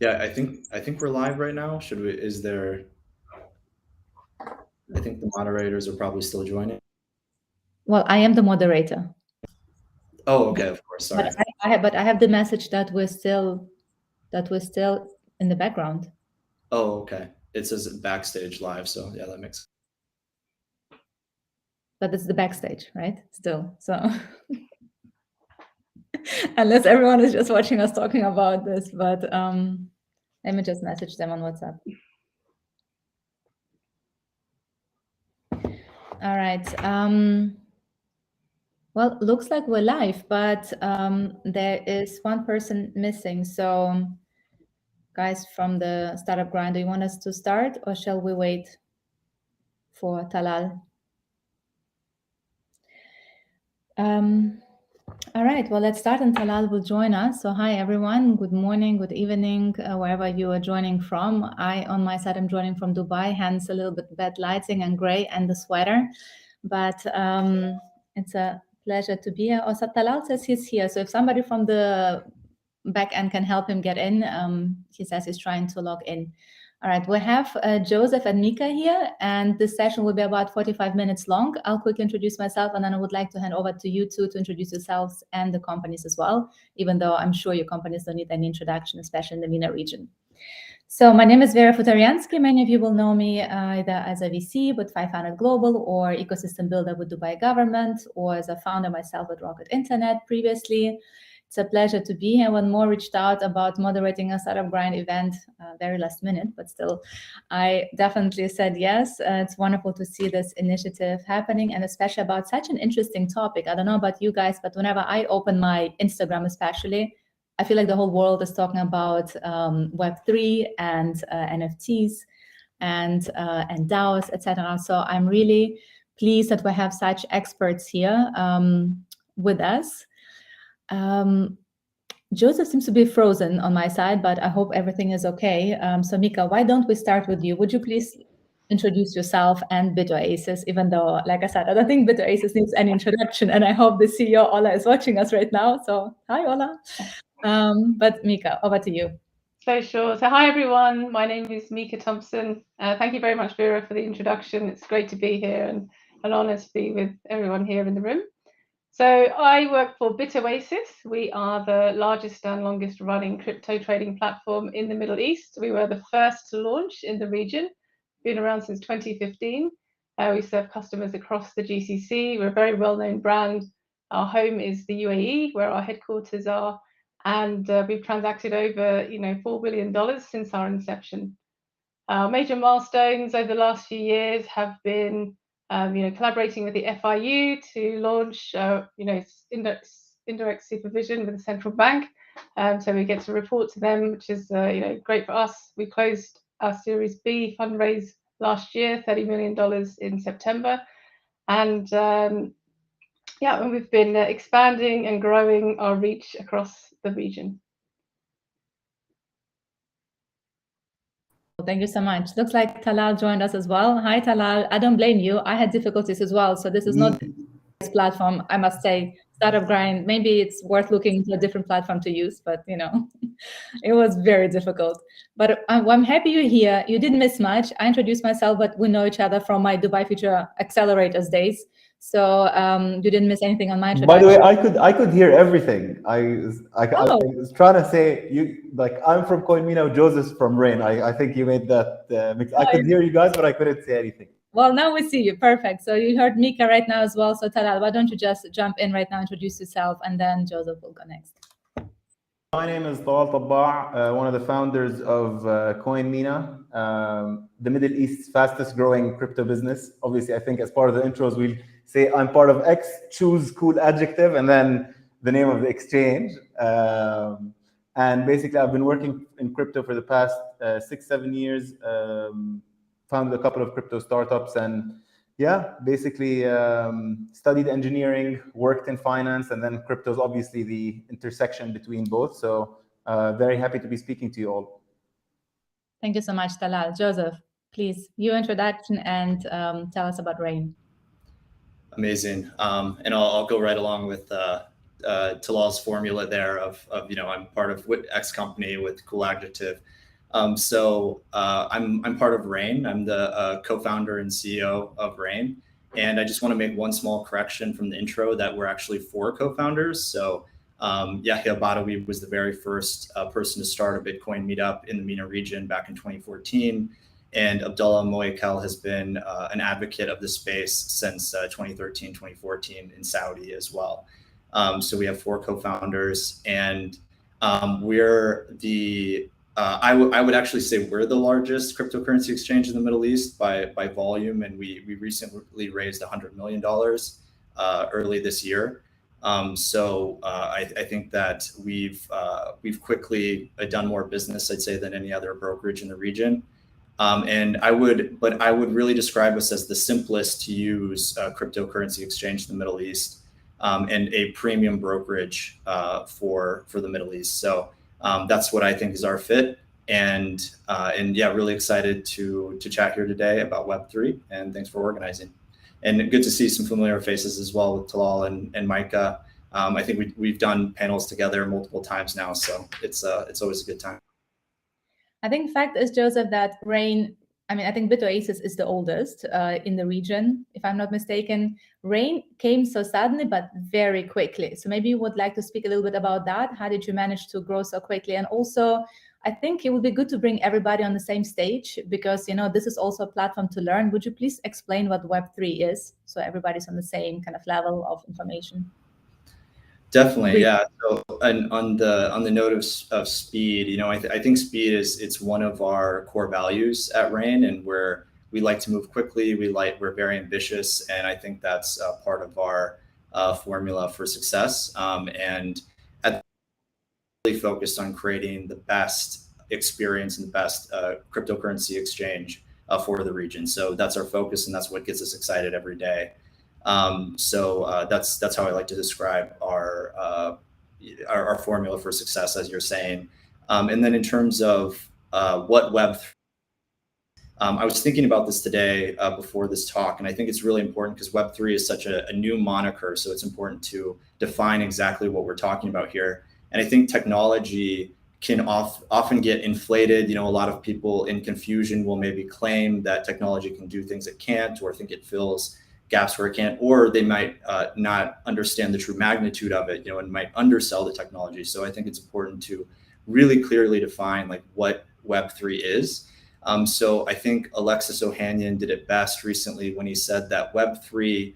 Yeah, I think we're live right now. Should we? Is there? I think the moderators are probably still joining. Well, I am the moderator. Oh, okay. Of course. But Sorry. I have the message that we're still in the background. Oh, okay. It says backstage live, so yeah, that makes. But it's the backstage, right? Still, so unless everyone is just watching us talking about this, but let me just message them on WhatsApp. All right. Well, looks like we're live, but there is one person missing. So, guys from the startup grind, do you want us to start, or shall we wait for Talal? All right, well, let's start, and Talal will join us. So hi, everyone. Good morning, good evening, wherever you are joining from. On my side, I'm joining from Dubai, hence a little bit bad lighting and gray and the sweater. But it's a pleasure to be here. Also, Talal says he's here. So if somebody from the back end can help him get in, he says he's trying to log in. All right, we have Joseph and Mika here, and this session will be about 45 minutes long. I'll quickly introduce myself, and then I would like to hand over to you two to introduce yourselves and the companies as well, even though I'm sure your companies don't need any introduction, especially in the MENA region. So my name is Vera Futariansky. Many of you will know me either as a VC with 500 Global, or ecosystem builder with Dubai government, or as a founder myself with Rocket Internet previously. It's a pleasure to be here. One more reached out about moderating a startup grind event, very last minute, but still, I definitely said yes. It's wonderful to see this initiative happening, and especially about such an interesting topic. I don't know about you guys, but whenever I open my Instagram, especially, I feel like the whole world is talking about Web3 and NFTs and DAOs, etc. So I'm really pleased that we have such experts here with us. Joseph seems to be frozen on my side, but I hope everything is okay. So Mika, why don't we start with you? Would you please introduce yourself and Bit Oasis, even though, like I said, I don't think Bit Oasis needs any introduction, and I hope the CEO, Ola, is watching us right now. So hi, Ola. But Mika, over to you. So sure. So hi, everyone. My name is Mika Thompson. Thank you very much, Vera, for the introduction. It's great to be here and an honor to be with everyone here in the room. So I work for Bit Oasis. We are the largest and longest running crypto trading platform in the Middle East. We were the first to launch in the region, been around since 2015. We serve customers across the GCC. We're a very well-known brand. Our home is the UAE, where our headquarters are, and we've transacted over $4 billion since our inception. Our major milestones over the last few years have been collaborating with the FIU to launch indirect supervision with the central bank. So we get to report to them, which is great for us. We closed our Series B fundraise last year, $30 million in September, and and we've been expanding and growing our reach across the region. Thank you so much. Looks like Talal joined us as well. Hi, Talal. I don't blame you. I had difficulties as well. So this is not this platform, I must say. Startup grind, maybe it's worth looking into a different platform to use, but it was very difficult. But I'm happy you're here. You didn't miss much. I introduced myself, but we know each other from my Dubai Future Accelerators days. So you didn't miss anything on my introduction. By the way, I could hear everything. I was trying to say, I'm from Coinmina, Joseph from Rain. I think you made that mix. I could hear you guys, but I couldn't say anything. Well, now we see you. Perfect. So you heard Mika right now as well. So Talal, why don't you just jump in right now, introduce yourself, and then Joseph will go next. My name is Talal, one of the founders of Coinmina, the Middle East's fastest growing crypto business. Obviously, I think as part of the intros, we'll say I'm part of X, choose cool adjective, and then the name of the exchange. And basically, I've been working in crypto for the past 6-7 years, founded a couple of crypto startups, and basically studied engineering, worked in finance, and then crypto is obviously the intersection between both. So very happy to be speaking to you all. Thank you so much, Talal. Joseph, please, your introduction and tell us about Rain. Amazing. And I'll go right along with Talal's formula there of I'm part of X company with cool adjective. So I'm part of Rain. I'm the co-founder and CEO of Rain. And I just want to make one small correction from the intro that we're actually 4 co-founders. So Yahya Badawi was the very first person to start a Bitcoin meetup in the MENA region back in 2014. And Abdullah Moikel has been an advocate of the space since 2013, 2014 in Saudi as well. So we have 4 co-founders, and we're the I would actually say we're the largest cryptocurrency exchange in the Middle East by volume, and we recently raised $100 million early this year. So I think that we've quickly done more business, I'd say, than any other brokerage in the region. And I would really describe us as the simplest to use cryptocurrency exchange in the Middle East, and a premium brokerage for the Middle East. So that's what I think is our fit. And yeah, really excited to chat here today about Web3, and thanks for organizing. And good to see some familiar faces as well with Talal and Micah. I think we've done panels together multiple times now, so it's always a good time. I think fact is, Joseph, that Rain, I think Bit Oasis is the oldest in the region, if I'm not mistaken. Rain came so suddenly, but very quickly. So maybe you would like to speak a little bit about that. How did you manage to grow so quickly? And also, I think it would be good to bring everybody on the same stage, because this is also a platform to learn. Would you please explain what Web3 is, so everybody's on the same kind of level of information? Definitely, yeah. So, and on the note of speed, I think speed it's one of our core values at Rain, and we like to move quickly. We're very ambitious, and I think that's part of our formula for success. And really focused on creating the best experience and the best cryptocurrency exchange for the region. So that's our focus, and that's what gets us excited every day. So that's how I like to describe our formula for success, as you're saying. And then in terms of what Web3, I was thinking about this today before this talk, and I think it's really important because Web3 is such a new moniker, so it's important to define exactly what we're talking about here. And I think technology can often get inflated. A lot of people in confusion will maybe claim that technology can do things it can't, or think it fills gaps where it can't, or they might not understand the true magnitude of it, and might undersell the technology. So I think it's important to really clearly define what Web3 is. So I think Alexis Ohanian did it best recently when he said that Web3,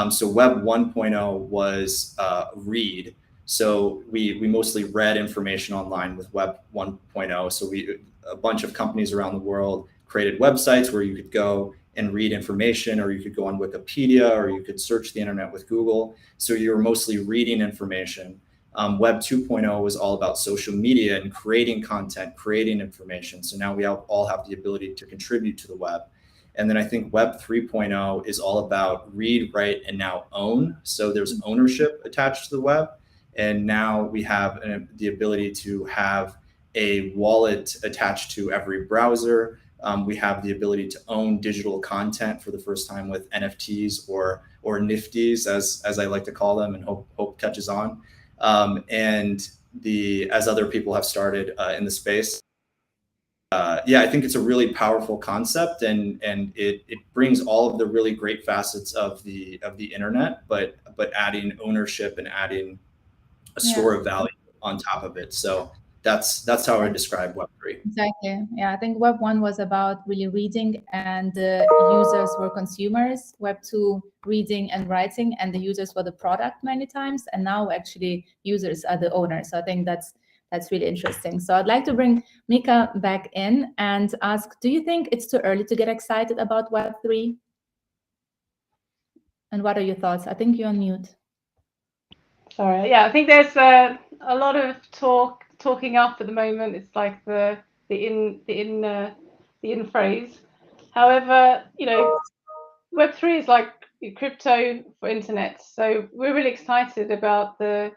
so Web 1.0 was read. So we mostly read information online with Web 1.0. So a bunch of companies around the world created websites where you could go and read information, or you could go on Wikipedia, or you could search the internet with Google. So you're mostly reading information. Web 2.0 was all about social media and creating content, creating information. So now we all have the ability to contribute to the web. And then I think Web 3.0 is all about read, write, and now own. So there's ownership attached to the web. And now we have the ability to have a wallet attached to every browser. We have the ability to own digital content for the first time with NFTs or nifties, as I like to call them, and hope catches on. And as other people have started in the space. Yeah, I think it's a really powerful concept, and it brings all of the really great facets of the internet, but adding ownership and adding a store of value on top of it. So that's how I describe Web3. Exactly. Yeah, I think Web 1 was about really reading, and the users were consumers. Web 2, reading and writing, and the users were the product many times. And now actually users are the owners. So I think that's really interesting. So I'd like to bring Mika back in and ask, do you think it's too early to get excited about Web3? And what are your thoughts? I think you're on mute. Sorry. Yeah, I think there's a lot of talking up at the moment. It's like the in phrase. However, Web3 is like crypto for internet. So we're really excited about the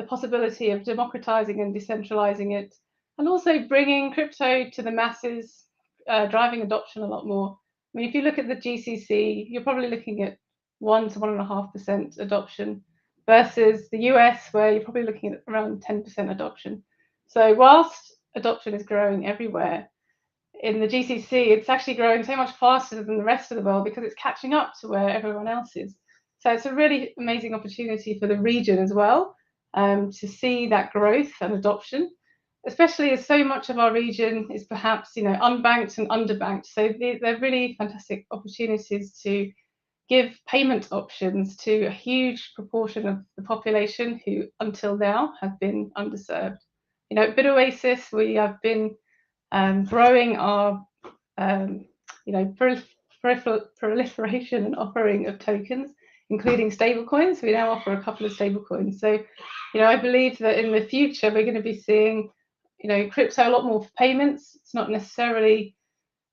possibility of democratizing and decentralizing it, and also bringing crypto to the masses, driving adoption a lot more. I mean, if you look at the GCC, you're probably looking at 1 to 1.5% adoption. versus the US, where you're probably looking at around 10% adoption. So whilst adoption is growing everywhere, in the GCC, it's actually growing so much faster than the rest of the world because it's catching up to where everyone else is. So it's a really amazing opportunity for the region as well, to see that growth and adoption, especially as so much of our region is perhaps, you know, unbanked and underbanked. So they're really fantastic opportunities to give payment options to a huge proportion of the population who until now have been underserved. You know, at Bit Oasis, we have been growing our you know, proliferation and offering of tokens, including stablecoins. We now offer a couple of stablecoins. So, you know, I believe that in the future we're going to be seeing, you know, crypto a lot more for payments. It's not necessarily,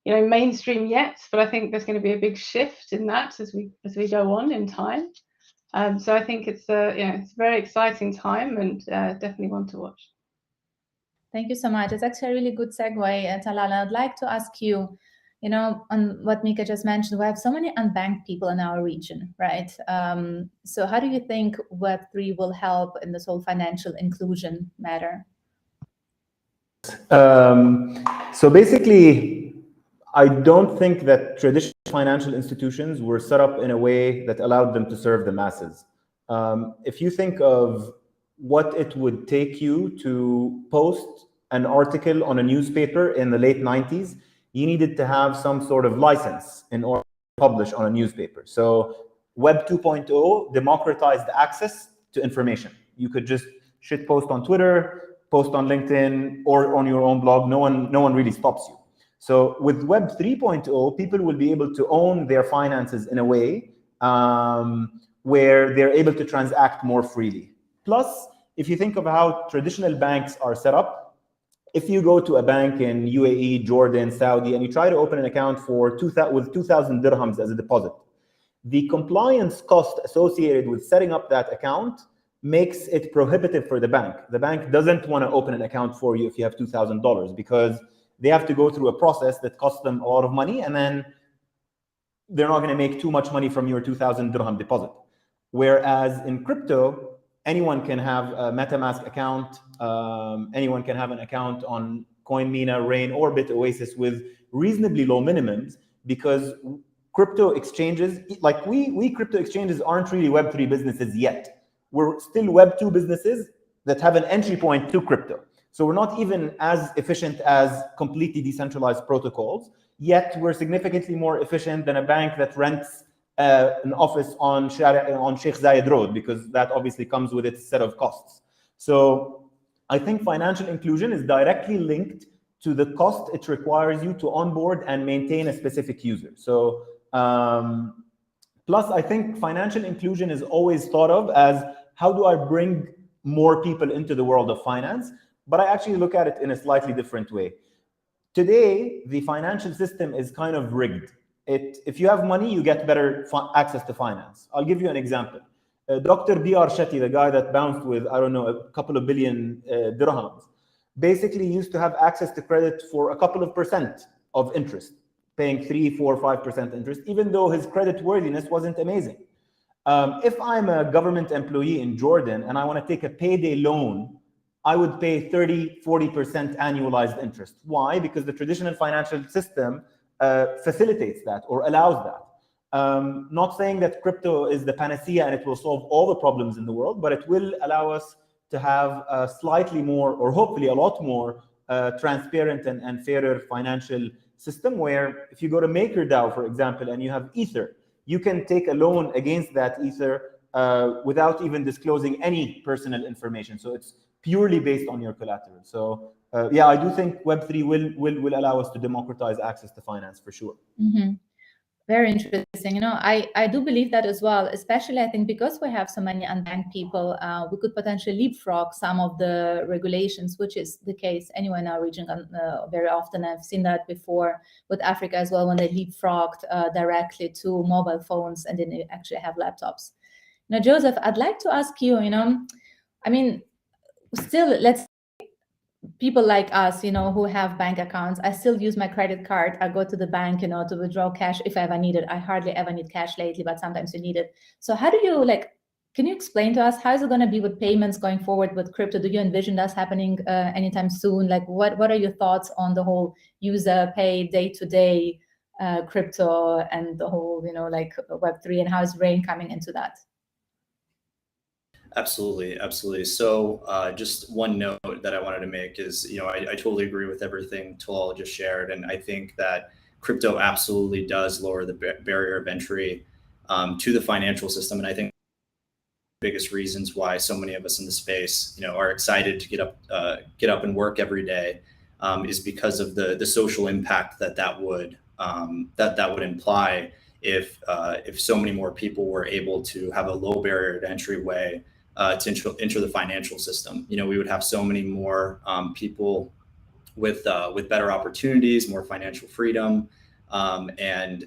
you know, mainstream yet, but I think there's going to be a big shift in that as we go on in time. So I think it's it's a very exciting time and definitely one to watch. Thank you so much. It's actually a really good segue, Talal. I'd like to ask you, you know, on what Mika just mentioned, we have so many unbanked people in our region, right? So how do you think Web3 will help in this whole financial inclusion matter? So basically, I don't think that traditional financial institutions were set up in a way that allowed them to serve the masses. If you think of what it would take you to post an article on a newspaper in the late 90s, you needed to have some sort of license in order to publish on a newspaper. So Web 2.0 democratized access to information. You could just shitpost on Twitter, post on LinkedIn, or on your own blog. No one really stops you. So with Web 3.0, people will be able to own their finances in a way where they're able to transact more freely. Plus, if you think of how traditional banks are set up, if you go to a bank in UAE, Jordan, Saudi, and you try to open an account with 2,000 dirhams as a deposit, the compliance cost associated with setting up that account makes it prohibitive for the bank. The bank doesn't want to open an account for you if you have $2,000 because they have to go through a process that costs them a lot of money, and then they're not going to make too much money from your 2,000 dirham deposit. Whereas in crypto, anyone can have a MetaMask account. Anyone can have an account on CoinMina, Rain, or Bit Oasis with reasonably low minimums, because crypto exchanges, like we crypto exchanges aren't really Web3 businesses yet. We're still Web2 businesses that have an entry point to crypto. So we're not even as efficient as completely decentralized protocols, yet we're significantly more efficient than a bank that rents an office on Sheikh Zayed Road, because that obviously comes with its set of costs. So I think financial inclusion is directly linked to the cost it requires you to onboard and maintain a specific user. So plus, I think financial inclusion is always thought of as, how do I bring more people into the world of finance? But I actually look at it in a slightly different way. Today, the financial system is kind of rigged. If you have money, you get better access to finance. I'll give you an example. Dr. D.R. Shetty, the guy that bounced with, I don't know, a couple of billion dirhams, basically used to have access to credit for a couple of percent of interest, paying 3, 4, 5% interest, even though his credit worthiness wasn't amazing. If I'm a government employee in Jordan and I want to take a payday loan, I would pay 30, 40% annualized interest. Why? Because the traditional financial system facilitates that or allows that. Not saying that crypto is the panacea and it will solve all the problems in the world, but it will allow us to have a slightly more, or hopefully a lot more, transparent and fairer financial system, where if you go to MakerDAO, for example, and you have Ether, you can take a loan against that Ether without even disclosing any personal information. So it's purely based on your collateral. So yeah, I do think Web3 will allow us to democratize access to finance for sure. Mm-hmm. Very interesting. You know, I do believe that as well, especially I think because we have so many unbanked people, we could potentially leapfrog some of the regulations, which is the case anywhere in our region very often. I've seen that before with Africa as well, when they leapfrogged directly to mobile phones and then they actually have laptops. Now, Joseph, I'd like to ask you, you know, I mean, still, let's people like us, you know, who have bank accounts, I still use my credit card. I go to the bank, you know, to withdraw cash if I ever need it. I hardly ever need cash lately, but sometimes you need it. So how do you like can you explain to us how is it going to be with payments going forward with crypto? Do you envision that happening anytime soon? Like, what are your thoughts on the whole user pay day-to-day crypto and the whole, like Web3, and how is Rain coming into that? Absolutely, absolutely. So just one note that I wanted to make is, I totally agree with everything Talal just shared, and I think that crypto absolutely does lower the barrier of entry to the financial system, and I think biggest reasons why so many of us in the space, are excited to get up and work every day, is because of the social impact that would imply if so many more people were able to have a low barrier to entry way to enter the financial system. We would have so many more people with better opportunities, more financial freedom, and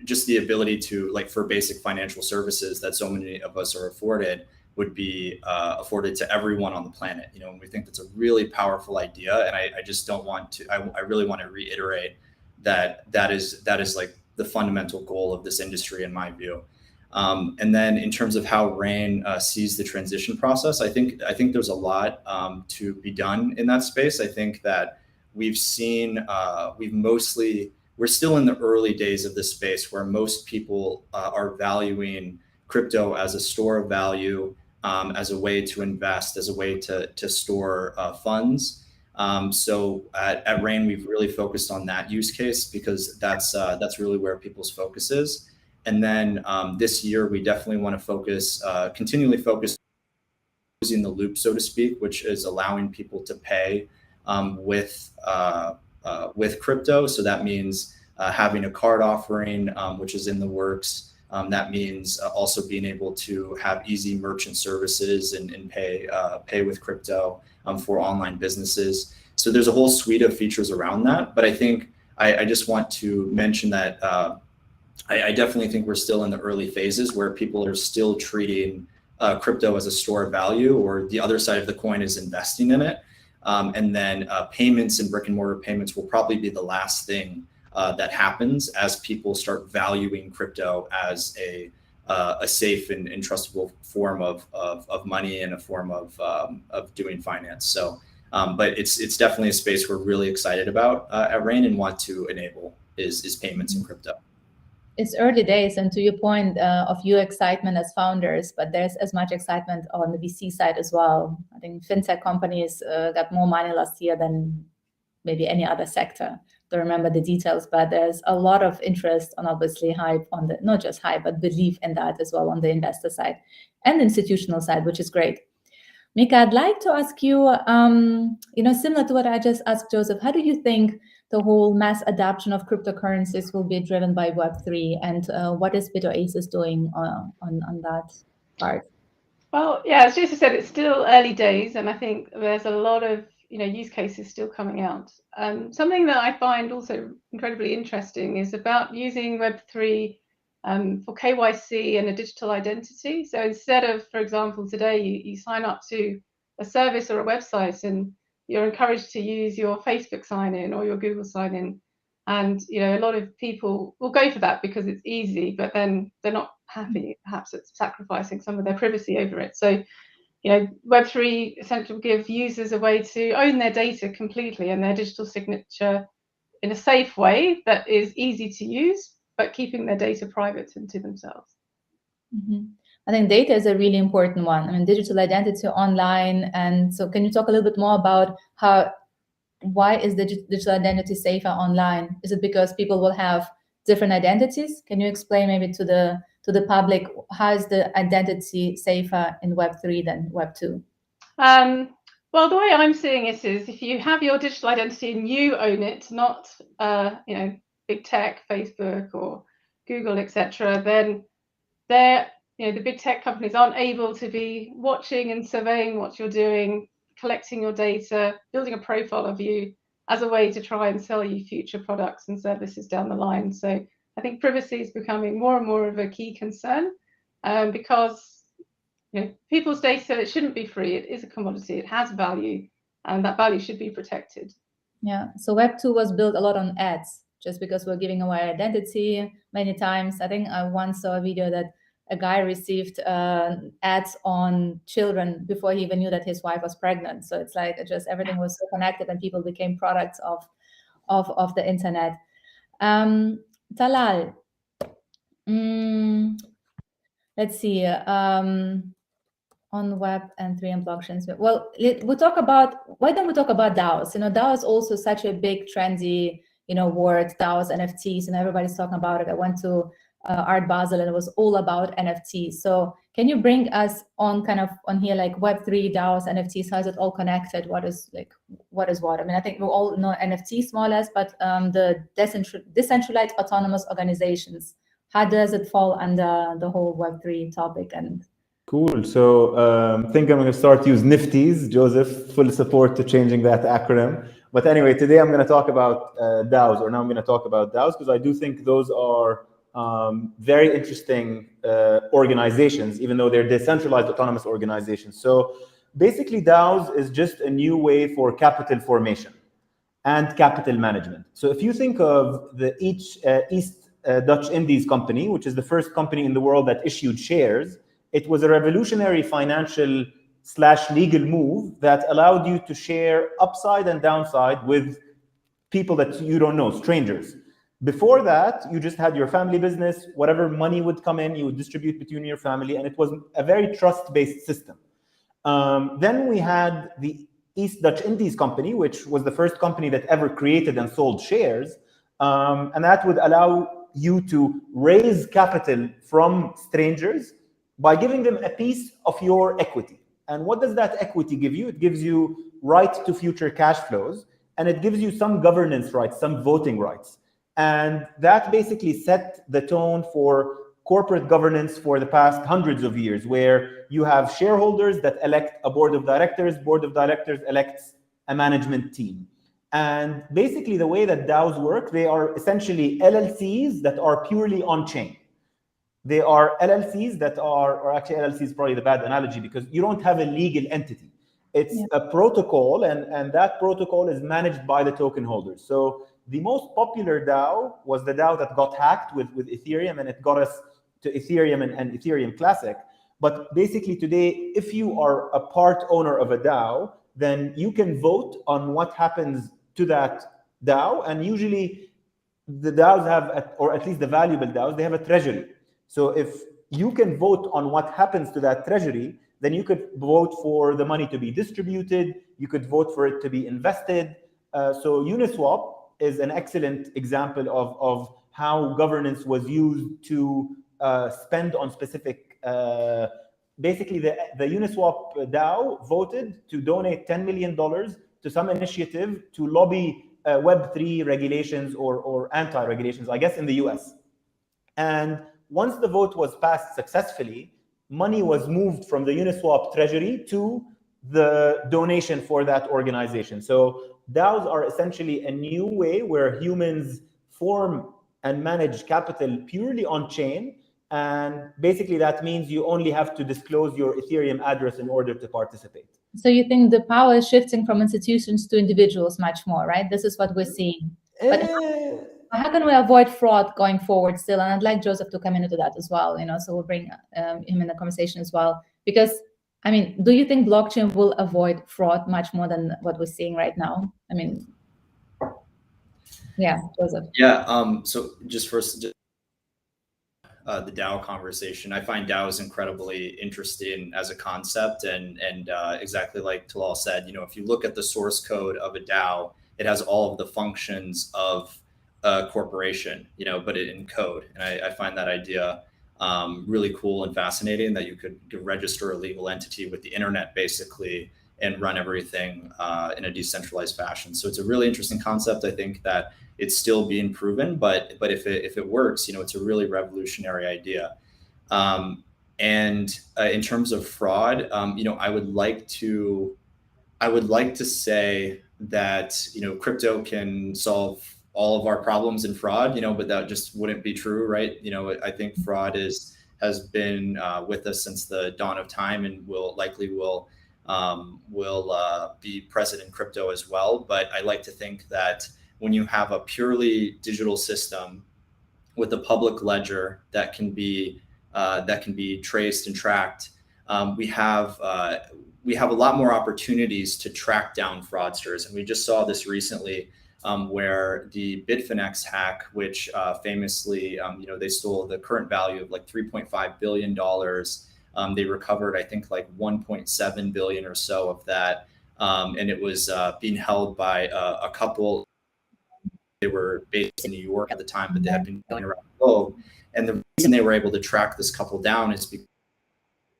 just the ability to, like, for basic financial services that so many of us are afforded, would be afforded to everyone on the planet. And we think that's a really powerful idea. And I just don't want to, I really want to reiterate that is like the fundamental goal of this industry, in my view. And then in terms of how Rain sees the transition process, I think there's a lot to be done in that space. I think that we've seen, we're still in the early days of this space where most people are valuing crypto as a store of value, as a way to invest, as a way to store funds. So at Rain, we've really focused on that use case because that's really where people's focus is. And then this year, we definitely want to continually focus using the loop, so to speak, which is allowing people to pay with crypto. So that means having a card offering, which is in the works. That means also being able to have easy merchant services and pay with crypto for online businesses. So there's a whole suite of features around that. But I think I just want to mention that I definitely think we're still in the early phases where people are still treating crypto as a store of value, or the other side of the coin is investing in it. And then payments and brick and mortar payments will probably be the last thing that happens as people start valuing crypto as a safe and trustable form of money and a form of doing finance. So, but it's definitely a space we're really excited about at Rain and want to enable is payments and crypto. It's early days, and to your point of your excitement as founders, but there's as much excitement on the VC side as well. I think fintech companies got more money last year than maybe any other sector. Don't remember the details, but there's a lot of interest and obviously hype on the, not just hype, but belief in that as well on the investor side and institutional side, which is great. Mika, I'd like to ask you, similar to what I just asked Joseph, how do you think the whole mass adoption of cryptocurrencies will be driven by Web3, and what is Bit Oasis doing on that part? Well, yeah, as Joseph said, it's still early days, and I think there's a lot of use cases still coming out. Something that I find also incredibly interesting is about using Web3 for KYC and a digital identity. So instead of, for example, today you sign up to a service or a website and you're encouraged to use your Facebook sign-in or your Google sign-in. And a lot of people will go for that because it's easy, but then they're not happy, perhaps it's sacrificing some of their privacy over it. So Web3 essentially give users a way to own their data completely and their digital signature in a safe way that is easy to use, but keeping their data private and to themselves. Mm-hmm. I think data is a really important one. I mean, digital identity online. And so can you talk a little bit more about why is the digital identity safer online? Is it because people will have different identities? Can you explain maybe to the public, how is the identity safer in Web3 than Web2? Well, the way I'm seeing it is if you have your digital identity and you own it, not big tech, Facebook or Google, etc., then the big tech companies aren't able to be watching and surveying what you're doing, collecting your data, building a profile of you as a way to try and sell you future products and services down the line. So I think privacy is becoming more and more of a key concern because people's data, it shouldn't be free. It is a commodity. It has value, and that value should be protected. Yeah. So Web2 was built a lot on ads, just because we're giving away identity many times. I think I once saw a video that a guy received ads on children before he even knew that his wife was pregnant. So it's like just everything was so connected, and people became products of the internet. Talal, let's see. On Web and 3 and blockchains. Well, we'll talk about, why don't we talk about DAOs? DAO is also such a big trendy, word, DAOs, NFTs, and everybody's talking about it. I went to Art Basel and it was all about NFTs. So can you bring us on here, like Web3, DAOs, NFTs, how is it all connected? What is what? I mean, I think we all know NFTs more or less, but the decentralized autonomous organizations, how does it fall under the whole Web3 topic? And cool. So I think I'm going to start use NFTs. Joseph, full support to changing that acronym. But anyway, today I'm going to talk about DAOs, or now I'm going to talk about DAOs, because I do think those are very interesting organizations, even though they're decentralized autonomous organizations. So basically, DAOs is just a new way for capital formation and capital management. So if you think of the East Dutch Indies Company, which is the first company in the world that issued shares, it was a revolutionary financial / legal move that allowed you to share upside and downside with people that you don't know, strangers. Before that, you just had your family business, whatever money would come in, you would distribute between your family, and it was a very trust-based system. Then we had the East Dutch Indies Company, which was the first company that ever created and sold shares, and that would allow you to raise capital from strangers by giving them a piece of your equity. And what does that equity give you? It gives you right to future cash flows, and it gives you some governance rights, some voting rights. And that basically set the tone for corporate governance for the past hundreds of years, where you have shareholders that elect a board of directors elects a management team. And basically the way that DAOs work, they are essentially LLCs that are purely on-chain. They are LLCs that are, or actually LLC is probably the bad analogy, because you don't have a legal entity. It's a protocol, and that protocol is managed by the token holders. So the most popular DAO was the DAO that got hacked with Ethereum, and it got us to Ethereum and Ethereum Classic. But basically today, if you are a part owner of a DAO, then you can vote on what happens to that DAO. And usually the DAOs have, or at least the valuable DAOs, they have a treasury. So if you can vote on what happens to that treasury, then you could vote for the money to be distributed, you could vote for it to be invested. So Uniswap is an excellent example of how governance was used to spend on specific, basically the Uniswap DAO voted to donate $10 million to some initiative to lobby Web3 regulations or anti-regulations, I guess, in the US. And once the vote was passed successfully, money was moved from the Uniswap treasury to the donation for that organization. So DAOs are essentially a new way where humans form and manage capital purely on chain. And basically that means you only have to disclose your Ethereum address in order to participate. So you think the power is shifting from institutions to individuals much more, right? This is what we're seeing. But how can we avoid fraud going forward still? And I'd like Joseph to come into that as well, so we'll bring him in the conversation as well. Because, I mean, do you think blockchain will avoid fraud much more than what we're seeing right now? I mean, yeah, Joseph. Yeah, so just first, the DAO conversation, I find DAOs incredibly interesting as a concept, and exactly like Talal said, if you look at the source code of a DAO, it has all of the functions of a corporation, but it in code. And I find that idea really cool and fascinating, that you could register a legal entity with the internet basically and run everything in a decentralized fashion. So it's a really interesting concept. I think that it's still being proven, but if it works, it's a really revolutionary idea. And in terms of fraud, I would like to say that crypto can solve all of our problems in fraud, but that just wouldn't be true, right? I think fraud has been with us since the dawn of time, and will be present in crypto as well. But I like to think that when you have a purely digital system with a public ledger that can be that can be traced and tracked. We have a lot more opportunities to track down fraudsters, and we just saw this recently where the Bitfinex hack, which famously, they stole the current value of like $3.5 billion. They recovered, I think, like 1.7 billion or so of that, and it was being held by a couple. They were based in New York at the time, but they had been going around the globe. And the reason they were able to track this couple down is because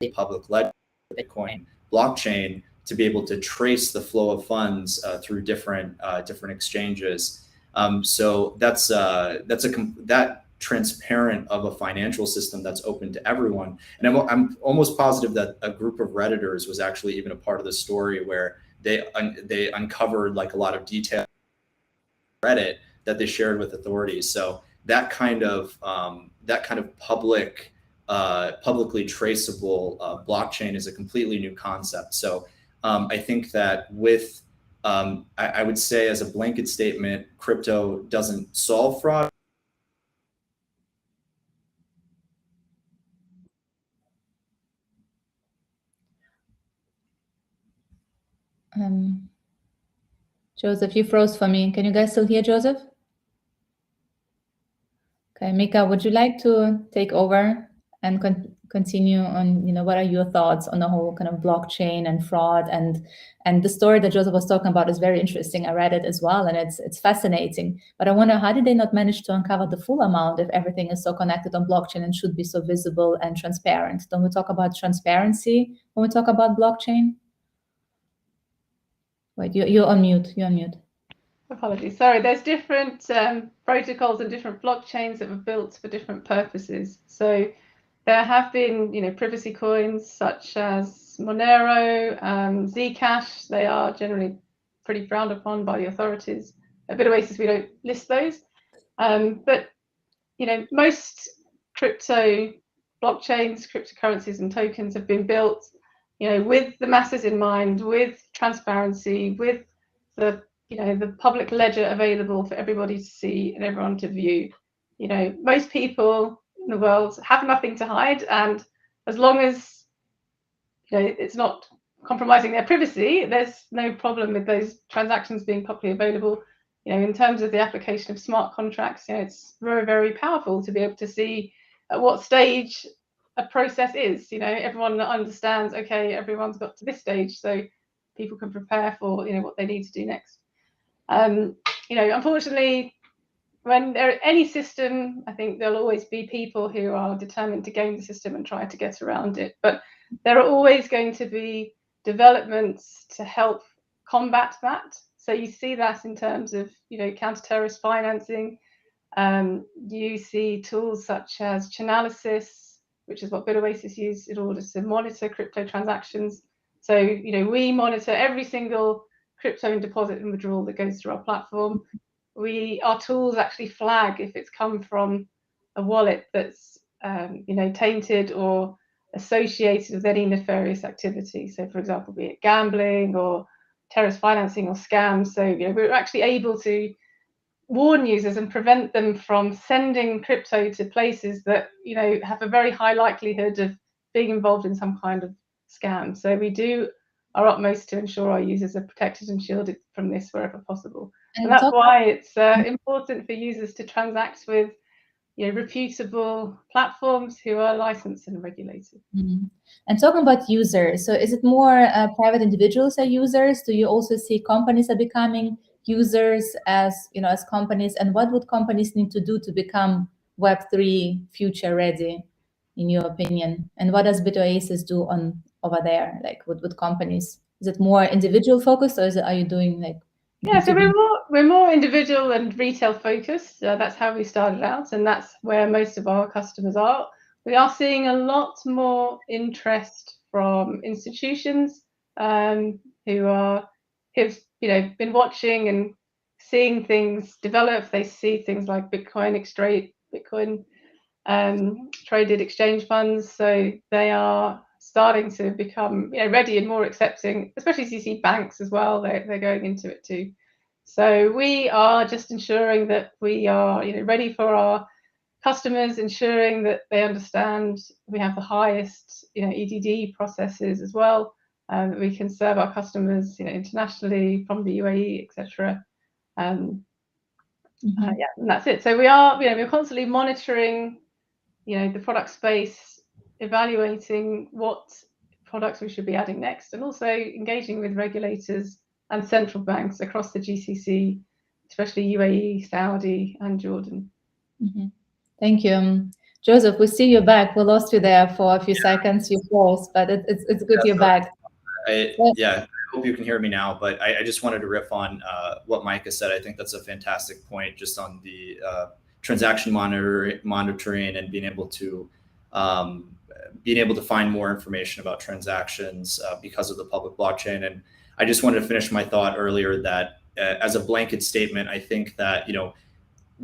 the public ledger, Bitcoin blockchain, to be able to trace the flow of funds through different exchanges. So that's that transparent of a financial system that's open to everyone. And I'm almost positive that a group of Redditors was actually even a part of the story where they uncovered like a lot of detail on Reddit that they shared with authorities. So that kind of publicly traceable blockchain is a completely new concept. So I think that with, I would say as a blanket statement, crypto doesn't solve fraud. Joseph, you froze for me. Can you guys still hear Joseph? Okay, Mika, would you like to take over and continue on, what are your thoughts on the whole kind of blockchain and fraud, and the story that Joseph was talking about is very interesting. I read it as well, and it's fascinating. But I wonder, how did they not manage to uncover the full amount if everything is so connected on blockchain and should be so visible and transparent? Don't we talk about transparency when we talk about blockchain? Wait, you're on mute. You're on mute. Apologies. Sorry, there's different protocols and different blockchains that were built for different purposes. So there have been, privacy coins such as Monero, Zcash. They are generally pretty frowned upon by the authorities. At Bit Oasis, we don't list those. But, most crypto blockchains, cryptocurrencies and tokens have been built, with the masses in mind, with transparency, with the public ledger available for everybody to see and everyone to view. Most people in the world have nothing to hide, and as long as it's not compromising their privacy, there's no problem with those transactions being publicly available. In terms of the application of smart contracts, it's very, very powerful to be able to see at what stage a process is. Everyone understands, okay, everyone's got to this stage, so people can prepare for what they need to do next. Unfortunately, when there any system, I think there'll always be people who are determined to game the system and try to get around it. But there are always going to be developments to help combat that. So you see that in terms of counter-terrorist financing. You see tools such as Chainalysis, which is what Bit Oasis uses in order to monitor crypto transactions. So we monitor every single crypto and deposit and withdrawal that goes through our platform. Our tools actually flag if it's come from a wallet that's tainted or associated with any nefarious activity. So, for example, be it gambling or terrorist financing or scams. So we're actually able to warn users and prevent them from sending crypto to places that have a very high likelihood of being involved in some kind of scam. So we do our utmost to ensure our users are protected and shielded from this wherever possible. And that's why it's important for users to transact with reputable platforms who are licensed and regulated. Mm-hmm. And talking about users, so is it more private individuals are users? Do you also see companies are becoming users as companies? And what would companies need to do to become Web3 future ready, in your opinion? And what does Bit Oasis do over there, like with companies? Is it more individual focused, or are you doing like? Yeah, so we're more individual and retail focused. That's how we started out, and that's where most of our customers are. We are seeing a lot more interest from institutions who have been watching and seeing things develop. They see things like Bitcoin traded exchange funds, so they are starting to become ready and more accepting, especially as you see banks as well. They're going into it too. So we are just ensuring that we are ready for our customers, ensuring that they understand we have the highest, EDD processes as well, that we can serve our customers, internationally from the UAE, etc. Yeah, and that's it. So we're constantly monitoring, the product space, evaluating what products we should be adding next, and also engaging with regulators and central banks across the GCC, especially UAE, Saudi, and Jordan. Thank you. Joseph, we see you back. We lost you there for a few seconds. You froze, but it's good you're back. I hope you can hear me now, but I just wanted to riff on what Micah said. I think that's a fantastic point, just on the transaction monitoring and being able to find more information about transactions because of the public blockchain. And I just wanted to finish my thought earlier that as a blanket statement, I think that,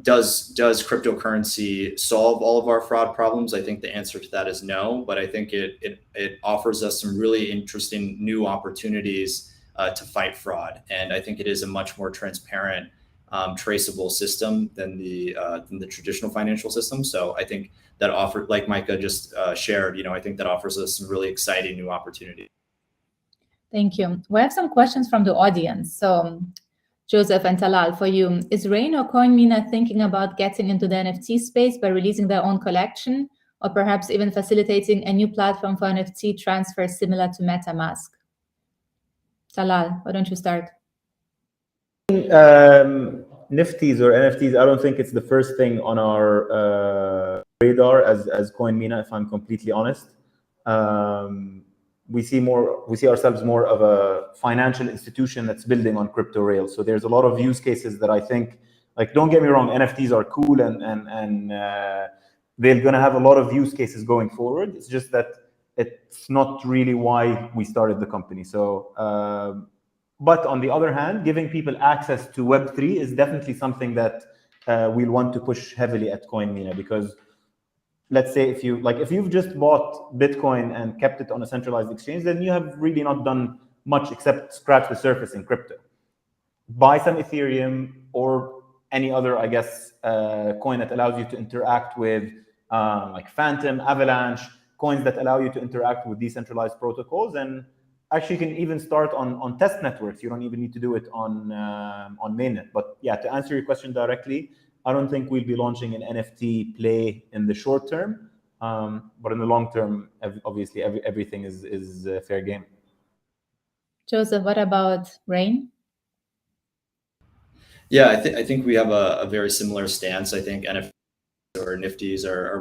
does cryptocurrency solve all of our fraud problems? I think the answer to that is no, but I think it offers us some really interesting new opportunities to fight fraud. And I think it is a much more transparent, traceable system than the traditional financial system. So I think that offer, like Micah just shared, I think that offers us some really exciting new opportunities. Thank you. We have some questions from the audience. So Joseph and Talal, for you, is Rain or CoinMina thinking about getting into the NFT space by releasing their own collection, or perhaps even facilitating a new platform for NFT transfer similar to MetaMask? Talal, why don't you start? NFTs or NFTs, I don't think it's the first thing on our radar as CoinMina, if I'm completely honest. We see ourselves more of a financial institution that's building on crypto rails. So there's a lot of use cases that I think, like, don't get me wrong, NFTs are cool and they're going to have a lot of use cases going forward. It's just that it's not really why we started the company. So, but on the other hand, giving people access to Web3 is definitely something that we'll want to push heavily at CoinMina, because let's say if you've just bought Bitcoin and kept it on a centralized exchange, then you have really not done much except scratch the surface in crypto. Buy some Ethereum or any other, I guess, coin that allows you to interact with like Phantom, Avalanche, coins that allow you to interact with decentralized protocols. And actually, you can even start on test networks. You don't even need to do it on mainnet. But yeah, to answer your question directly, I don't think we'll be launching an NFT play in the short term, but in the long term, obviously, everything is fair game. Joseph, what about Rain? Yeah, I think we have a very similar stance. I think NFTs or NFTs are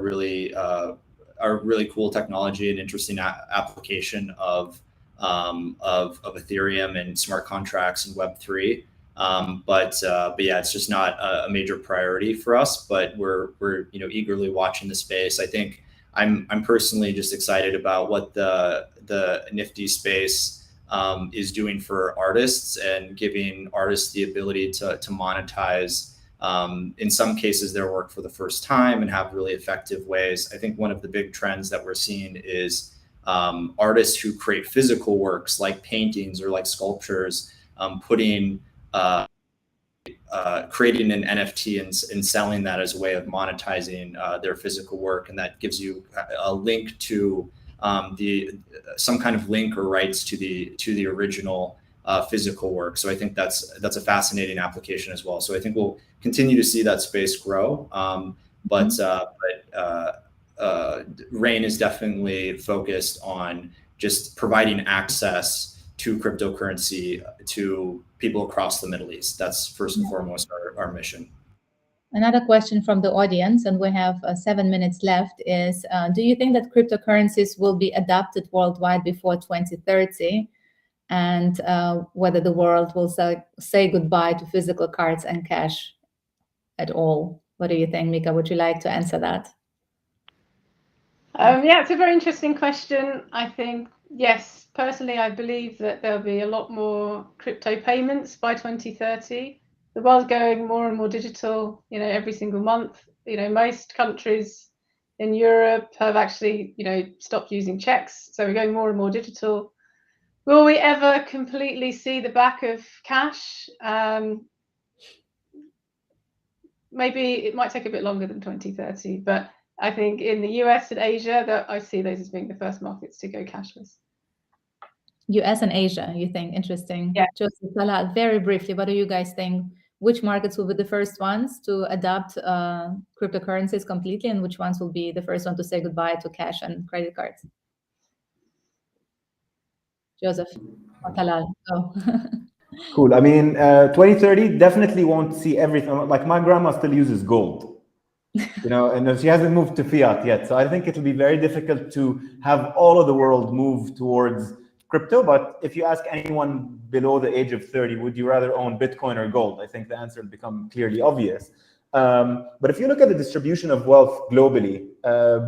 really cool technology and interesting application of Ethereum and smart contracts and Web3. But yeah, it's just not a major priority for us. But we're eagerly watching the space. I think I'm personally just excited about what the NFT space is doing for artists and giving artists the ability to monetize in some cases their work for the first time and have really effective ways. I think one of the big trends that we're seeing is artists who create physical works like paintings or like sculptures, creating an NFT and selling that as a way of monetizing their physical work, and that gives you a link to some kind of link or rights to the original physical work. So I think that's a fascinating application as well. So I think we'll continue to see that space grow. But Rain is definitely focused on just providing access to cryptocurrency to people across the Middle East. That's first and foremost our mission. Another question from the audience, and we have 7 minutes left, is do you think that cryptocurrencies will be adopted worldwide before 2030? And whether the world will say goodbye to physical cards and cash at all? What do you think, Mika? Would you like to answer that? Yeah, it's a very interesting question. I think, yes, personally, I believe that there'll be a lot more crypto payments by 2030. The world's going more and more digital, every single month. Most countries in Europe have actually, stopped using checks. So we're going more and more digital. Will we ever completely see the back of cash? maybe it might take a bit longer than 2030, but I think in the US and Asia, that I see those as being the first markets to go cashless. US and Asia, you think? Interesting. Yeah. Just Talal, very briefly, what do you guys think? Which markets will be the first ones to adopt cryptocurrencies completely, and which ones will be the first one to say goodbye to cash and credit cards? Joseph or Talal, go. Cool. I mean, 2030 definitely won't see everything. Like my grandma still uses gold, you know, and she hasn't moved to fiat yet. So I think it'll be very difficult to have all of the world move towards crypto. But if you ask anyone below the age of 30, would you rather own Bitcoin or gold? I think the answer will become clearly obvious. But if you look at the distribution of wealth globally,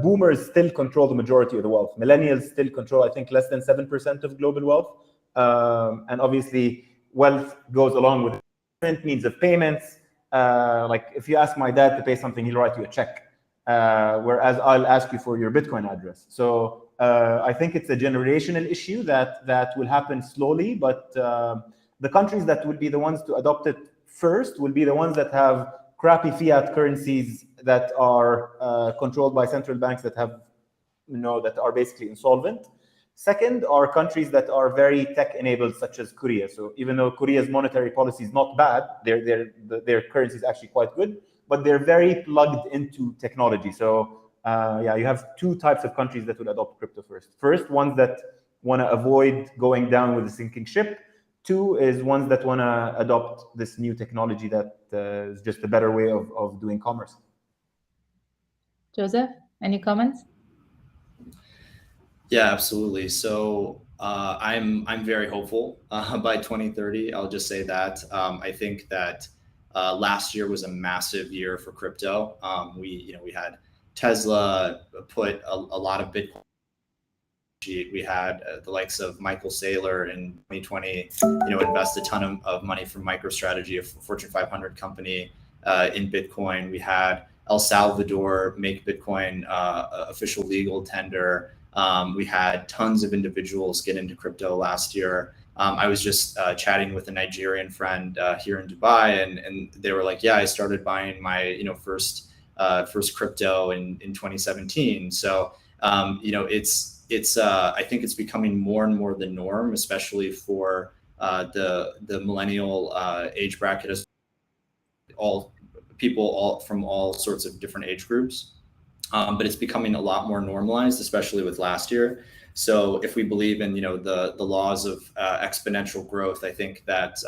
boomers still control the majority of the wealth. Millennials still control, I think, less than 7% of global wealth. And obviously, wealth goes along with different means of payments. Like if you ask my dad to pay something, he'll write you a check, whereas I'll ask you for your Bitcoin address. So I think it's a generational issue that will happen slowly, but the countries that will be the ones to adopt it first will be the ones that have crappy fiat currencies that are controlled by central banks that have, you know, that are basically insolvent. Second are countries that are very tech-enabled, such as Korea. So even though Korea's monetary policy is not bad, their currency is actually quite good, but they're very plugged into technology. So yeah, you have two types of countries that will adopt crypto first. First, ones that want to avoid going down with a sinking ship. Two is ones that want to adopt this new technology that is just a better way of doing commerce. Joseph, any comments? Yeah, absolutely. So I'm very hopeful by 2030. I'll just say that. I think that last year was a massive year for crypto. We had Tesla put a lot of Bitcoin. We had the likes of Michael Saylor in 2020, invest a ton of money from MicroStrategy, a Fortune 500 company, in Bitcoin. We had El Salvador make Bitcoin official legal tender. We had tons of individuals get into crypto last year. I was just chatting with a Nigerian friend here in Dubai, and they were like, "Yeah, I started buying my first crypto in 2017." So it's I think it's becoming more and more the norm, especially for the millennial age bracket, as people from all sorts of different age groups. But it's becoming a lot more normalized, especially with last year. So if we believe in the laws of exponential growth, I think that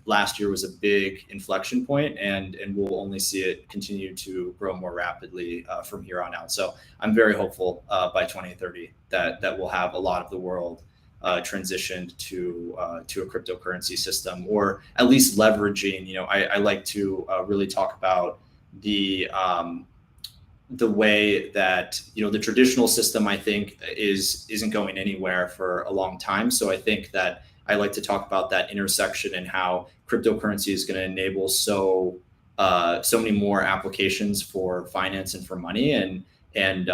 last year was a big inflection point, and we'll only see it continue to grow more rapidly from here on out. So I'm very hopeful by 2030 that we'll have a lot of the world transitioned to a cryptocurrency system, or at least leveraging. I like to really talk about the way that the traditional system, I think, isn't going anywhere for a long time. So I think that I like to talk about that intersection and how cryptocurrency is going to enable so many more applications for finance and for money, and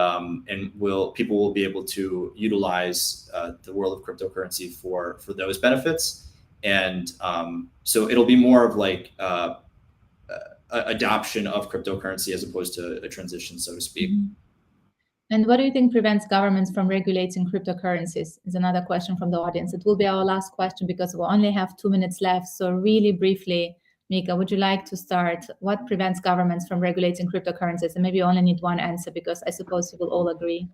people will be able to utilize the world of cryptocurrency for those benefits. And so it'll be more of like adoption of cryptocurrency as opposed to a transition, so to speak. And what do you think prevents governments from regulating cryptocurrencies? Is another question from the audience. It will be our last question because we only have 2 minutes left. So really briefly, Mika, would you like to start? What prevents governments from regulating cryptocurrencies? And maybe you only need one answer, because I suppose you will all agree.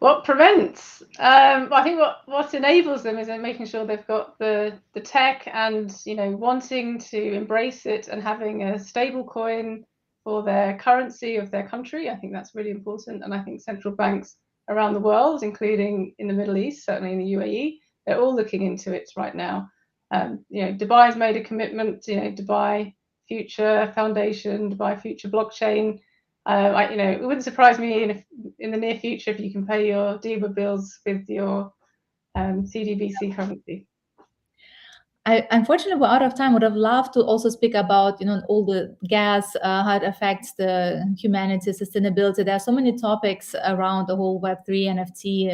What prevents? I think what enables them is making sure they've got the tech and wanting to embrace it and having a stable coin for their currency of their country. I think that's really important, and I think central banks around the world, including in the Middle East, certainly in the UAE, they're all looking into it right now. Dubai has made a commitment. Dubai Future Foundation, Dubai Future Blockchain. It wouldn't surprise me in the near future if you can pay your DIBA bills with your CDBC currency. Unfortunately, we're out of time. Would have loved to also speak about all the gas, how it affects the humanity, sustainability. There are so many topics around the whole Web3 NFT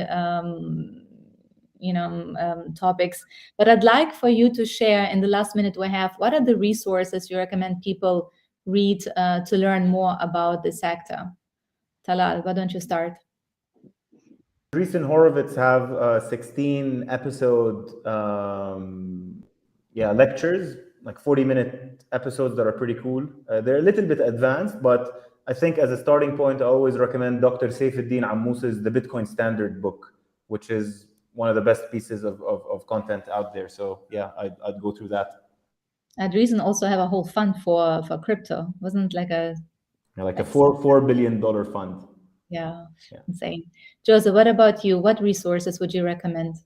topics. But I'd like for you to share in the last minute we have, what are the resources you recommend people read to learn more about the sector? Talal, why don't you start? Andreessen Horowitz have 16 episode lectures, like 40-minute episodes that are pretty cool. They're a little bit advanced, but I think as a starting point, I always recommend Dr. Saifuddin Ammous's The Bitcoin Standard book, which is one of the best pieces of content out there. So yeah, I'd go through that. Andreessen also have a whole fund for crypto. Wasn't like a $4 billion fund. Yeah, insane. Joseph, what about you? What resources would you recommend?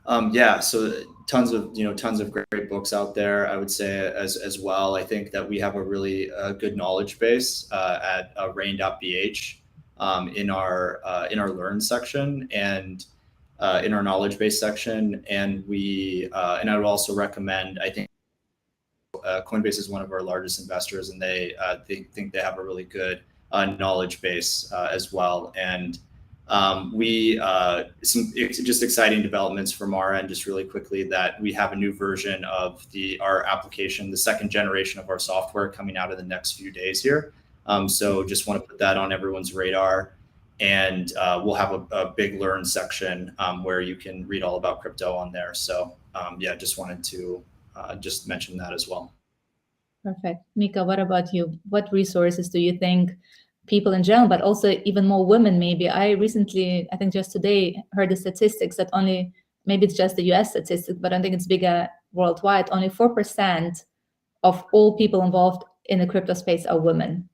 So tons of great books out there. I would say as well. I think that we have a really good knowledge base at rain.bh in our learn section and in our knowledge base section. And and I would also recommend. I think Coinbase is one of our largest investors, and they think they have a really good knowledge base as well. And some just exciting developments from our end, just really quickly, that we have a new version of our application, the second generation of our software, coming out in the next few days here. So just want to put that on everyone's radar. And we'll have a big learn section where you can read all about crypto on there. So just wanted to just mention that as well. Perfect. Mika, what about you? What resources do you think people in general, but also even more women maybe? I recently, I think just today, heard the statistics that maybe it's just the US statistic, but I think it's bigger worldwide, only 4% of all people involved in the crypto space are women.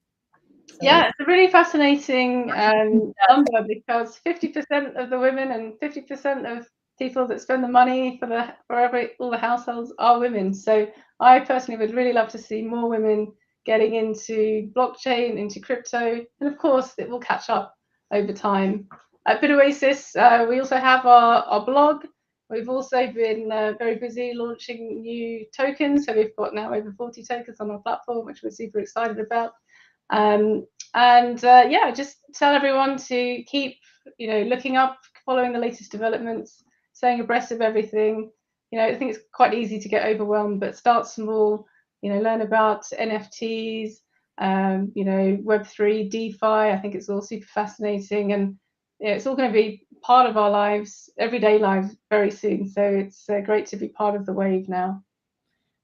So yeah, it's a really fascinating number, because 50% of the women and 50% of people that spend the money for all the households are women. So I personally would really love to see more women getting into blockchain, into crypto, and of course it will catch up over time. At Bit Oasis, we also have our blog. We've also been very busy launching new tokens. So we've got now over 40 tokens on our platform, which we're super excited about. Just tell everyone to keep, looking up, following the latest developments, staying abreast of everything. I think it's quite easy to get overwhelmed, but start small. Learn about NFTs, Web3, DeFi. I think it's all super fascinating, and it's all going to be part of our lives, everyday lives, very soon. So it's great to be part of the wave now.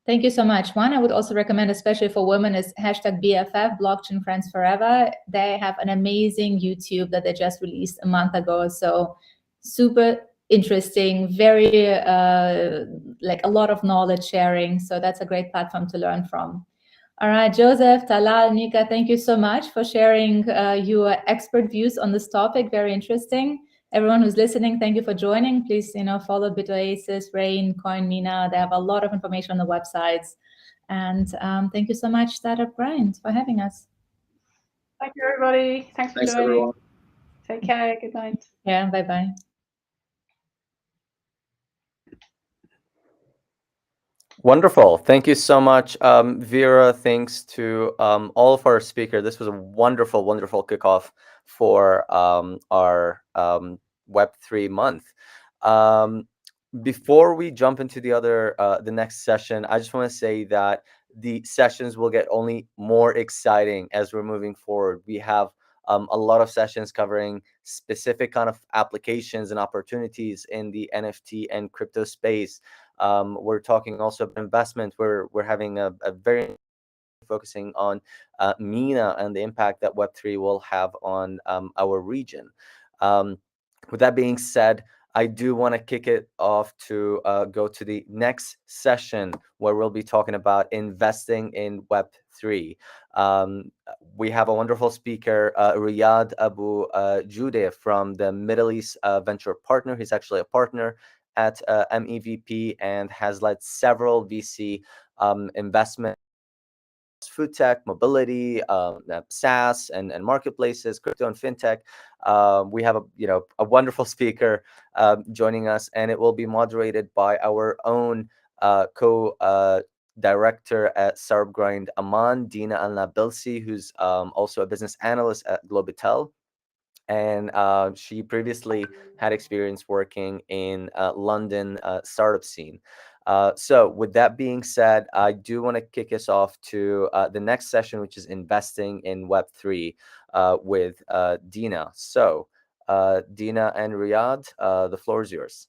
Thank you so much. One I would also recommend, especially for women, is #BFF, Blockchain Friends Forever. They have an amazing YouTube that they just released a month ago. So super interesting, very like a lot of knowledge sharing. So that's a great platform to learn from. All right, Joseph, Talal, Mika, thank you so much for sharing your expert views on this topic. Very interesting. Everyone who's listening, thank you for joining. Please, follow Bit Oasis, Rain, CoinMina. They have a lot of information on the websites. And thank you so much, Startup Grind, for having us. Thank you, everybody. Thanks for joining. Everyone. Take care. Good night. Yeah, bye-bye. Wonderful. Thank you so much, Vera. Thanks to all of our speakers. This was a wonderful, wonderful kickoff for our Web3 month. Before we jump into the next session, I just want to say that the sessions will get only more exciting as we're moving forward. We have a lot of sessions covering specific kind of applications and opportunities in the NFT and crypto space. We're talking also about investment. We're having a very focusing on MENA and the impact that Web3 will have on our region. With that being said, I do want to kick it off to go to the next session where we'll be talking about investing in Web3. We have a wonderful speaker, Riyad Abu Judeh from the Middle East Venture Partner. He's actually a partner at MEVP and has led several VC investments, food tech, mobility, SaaS and marketplaces, crypto and fintech. We have a wonderful speaker joining us, and it will be moderated by our own co-director at Startup Grind, Aman, Dina Al-Nabilsi, who's also a business analyst at Globitel. And she previously had experience working in London startup scene. So with that being said, I do want to kick us off to the next session, which is investing in Web3 with Dina. So Dina and Riyadh, the floor is yours.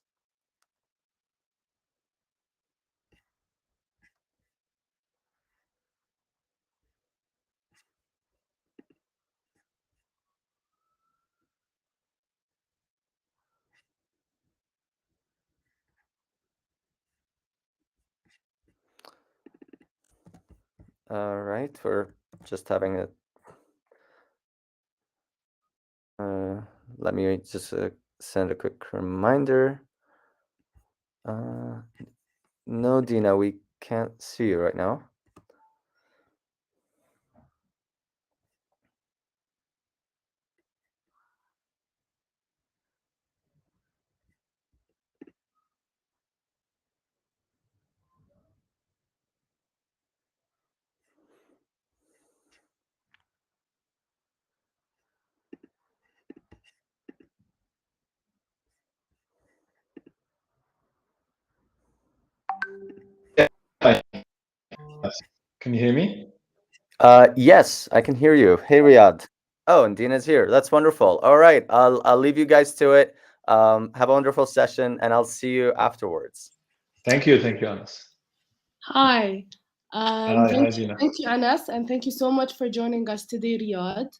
All right, we're just having a let me just send a quick reminder. No, Dina, we can't see you right now. Can you hear me? Yes, I can hear you. Hey, Riyadh. Oh, and Dina's here. That's wonderful. All right, I'll leave you guys to it. Have a wonderful session, and I'll see you afterwards. Thank you, Anas. Hi. Hi, Dina. Thank you, Anas, and thank you so much for joining us today, Riyadh.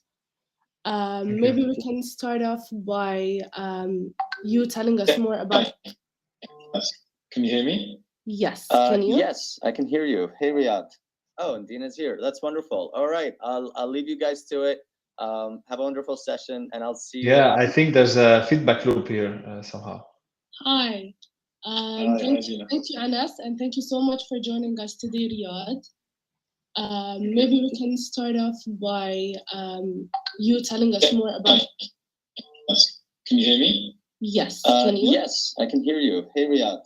Maybe we can start off by you telling us more about. Can you hear me? Yes. Can you? Yes, I can hear you. Hey, Riyadh. Oh, and Dina's here. That's wonderful. All right, I'll leave you guys to it. Have a wonderful session, and I'll see you. Yeah, I think there's a feedback loop here somehow. Hi. Thank you, Anas, and thank you so much for joining us today, Riyadh. Maybe we can start off by you telling us more about. Can you hear me? Yes. Can you? Yes, I can hear you. Hey, Riyadh.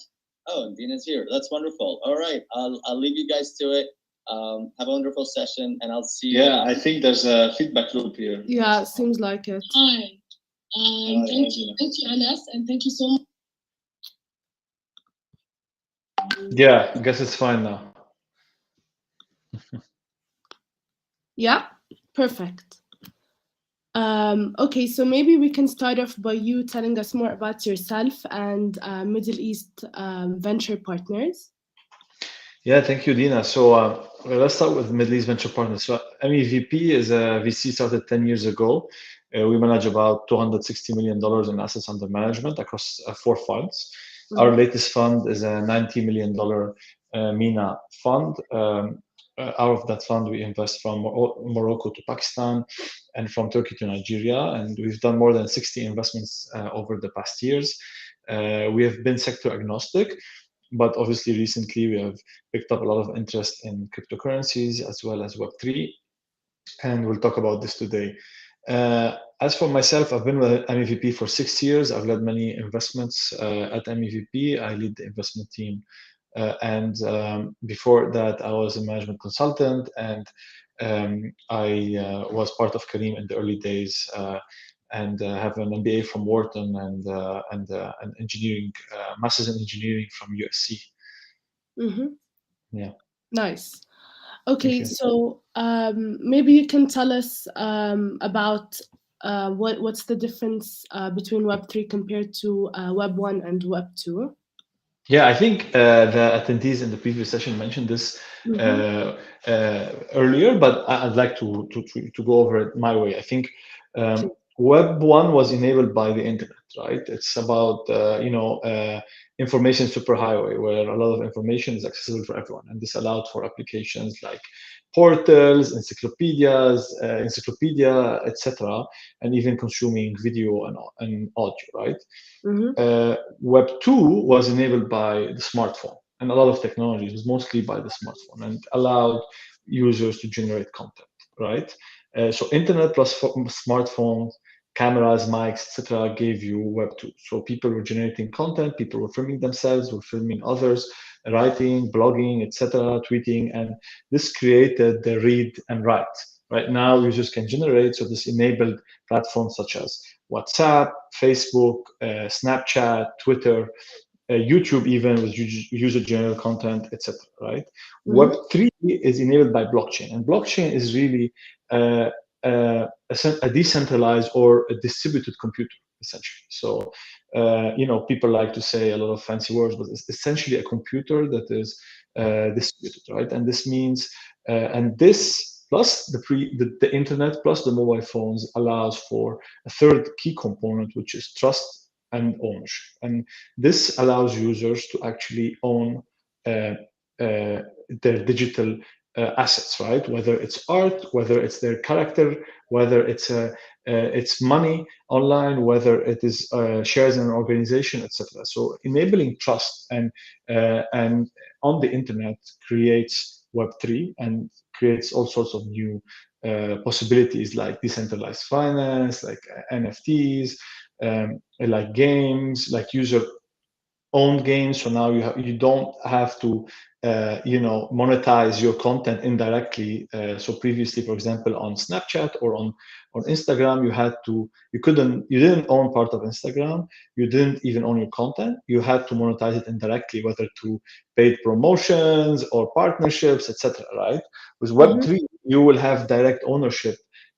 Oh, and Dina's here. That's wonderful. All right, I'll leave you guys to it. Have a wonderful session, and I'll see you. Yeah, I think there's a feedback loop here. Yeah, seems like it. Hi. Thank you, Anas, and thank you so much. Yeah, I guess it's fine now. Yeah, perfect. Okay, so maybe we can start off by you telling us more about yourself and Middle East venture partners. Yeah, thank you, Dina. So let's start with Middle East Venture Partners. So MEVP is a VC started 10 years ago. We manage about $260 million in assets under management across 4 funds. Mm-hmm. Our latest fund is a $90 million MENA fund. Out of that fund, we invest from Morocco to Pakistan and from Turkey to Nigeria. And we've done more than 60 investments over the past years. We have been sector agnostic, but obviously recently we have picked up a lot of interest in cryptocurrencies as well as Web3. And we'll talk about this today. As for myself, I've been with MEVP for 6 years. I've led many investments at MEVP. I lead the investment team. Before that, I was a management consultant, and I was part of Kareem in the early days, and have an MBA from Wharton and an engineering master's in engineering from USC. Mm-hmm. Yeah. Nice. Okay, so maybe you can tell us about what's the difference between Web3 compared to Web1 and Web2. Yeah, I think the attendees in the previous session mentioned this earlier, but I'd like to go over it my way. I think Web1 was enabled by the internet, right? It's about information superhighway, where a lot of information is accessible for everyone, and this allowed for applications like portals, encyclopedia, etc., and even consuming video and audio, right? Web2 was enabled by the smartphone, and a lot of technologies was mostly by the smartphone, and allowed users to generate content, right? So internet plus smartphones, cameras, mics, etc., gave you Web2. So people were generating content, people were filming themselves, were filming others, writing, blogging, etc., tweeting, and this created the read and write. Right now, users can generate, so this enabled platforms such as WhatsApp, Facebook, Snapchat, Twitter, YouTube even with user-generated content, etc. Right? Web3 is enabled by blockchain, and blockchain is really a decentralized or a distributed computer, essentially. So, people like to say a lot of fancy words, but it's essentially a computer that is distributed, right? And this means, and this plus the internet plus the mobile phones allows for a third key component, which is trust and ownership. And this allows users to actually own their digital assets, right? Whether it's art, whether it's their character, whether it's money online, whether it is shares in an organization, etc. So enabling trust and on the internet creates Web3 and creates all sorts of new possibilities like decentralized finance, like NFTs, like games, like user-owned games. So now you don't have to monetize your content indirectly. So previously, for example, on Snapchat or on Instagram, you didn't own part of Instagram, you didn't even own your content, you had to monetize it indirectly, whether through paid promotions or partnerships, etc. Right? With Web3, you will have direct ownership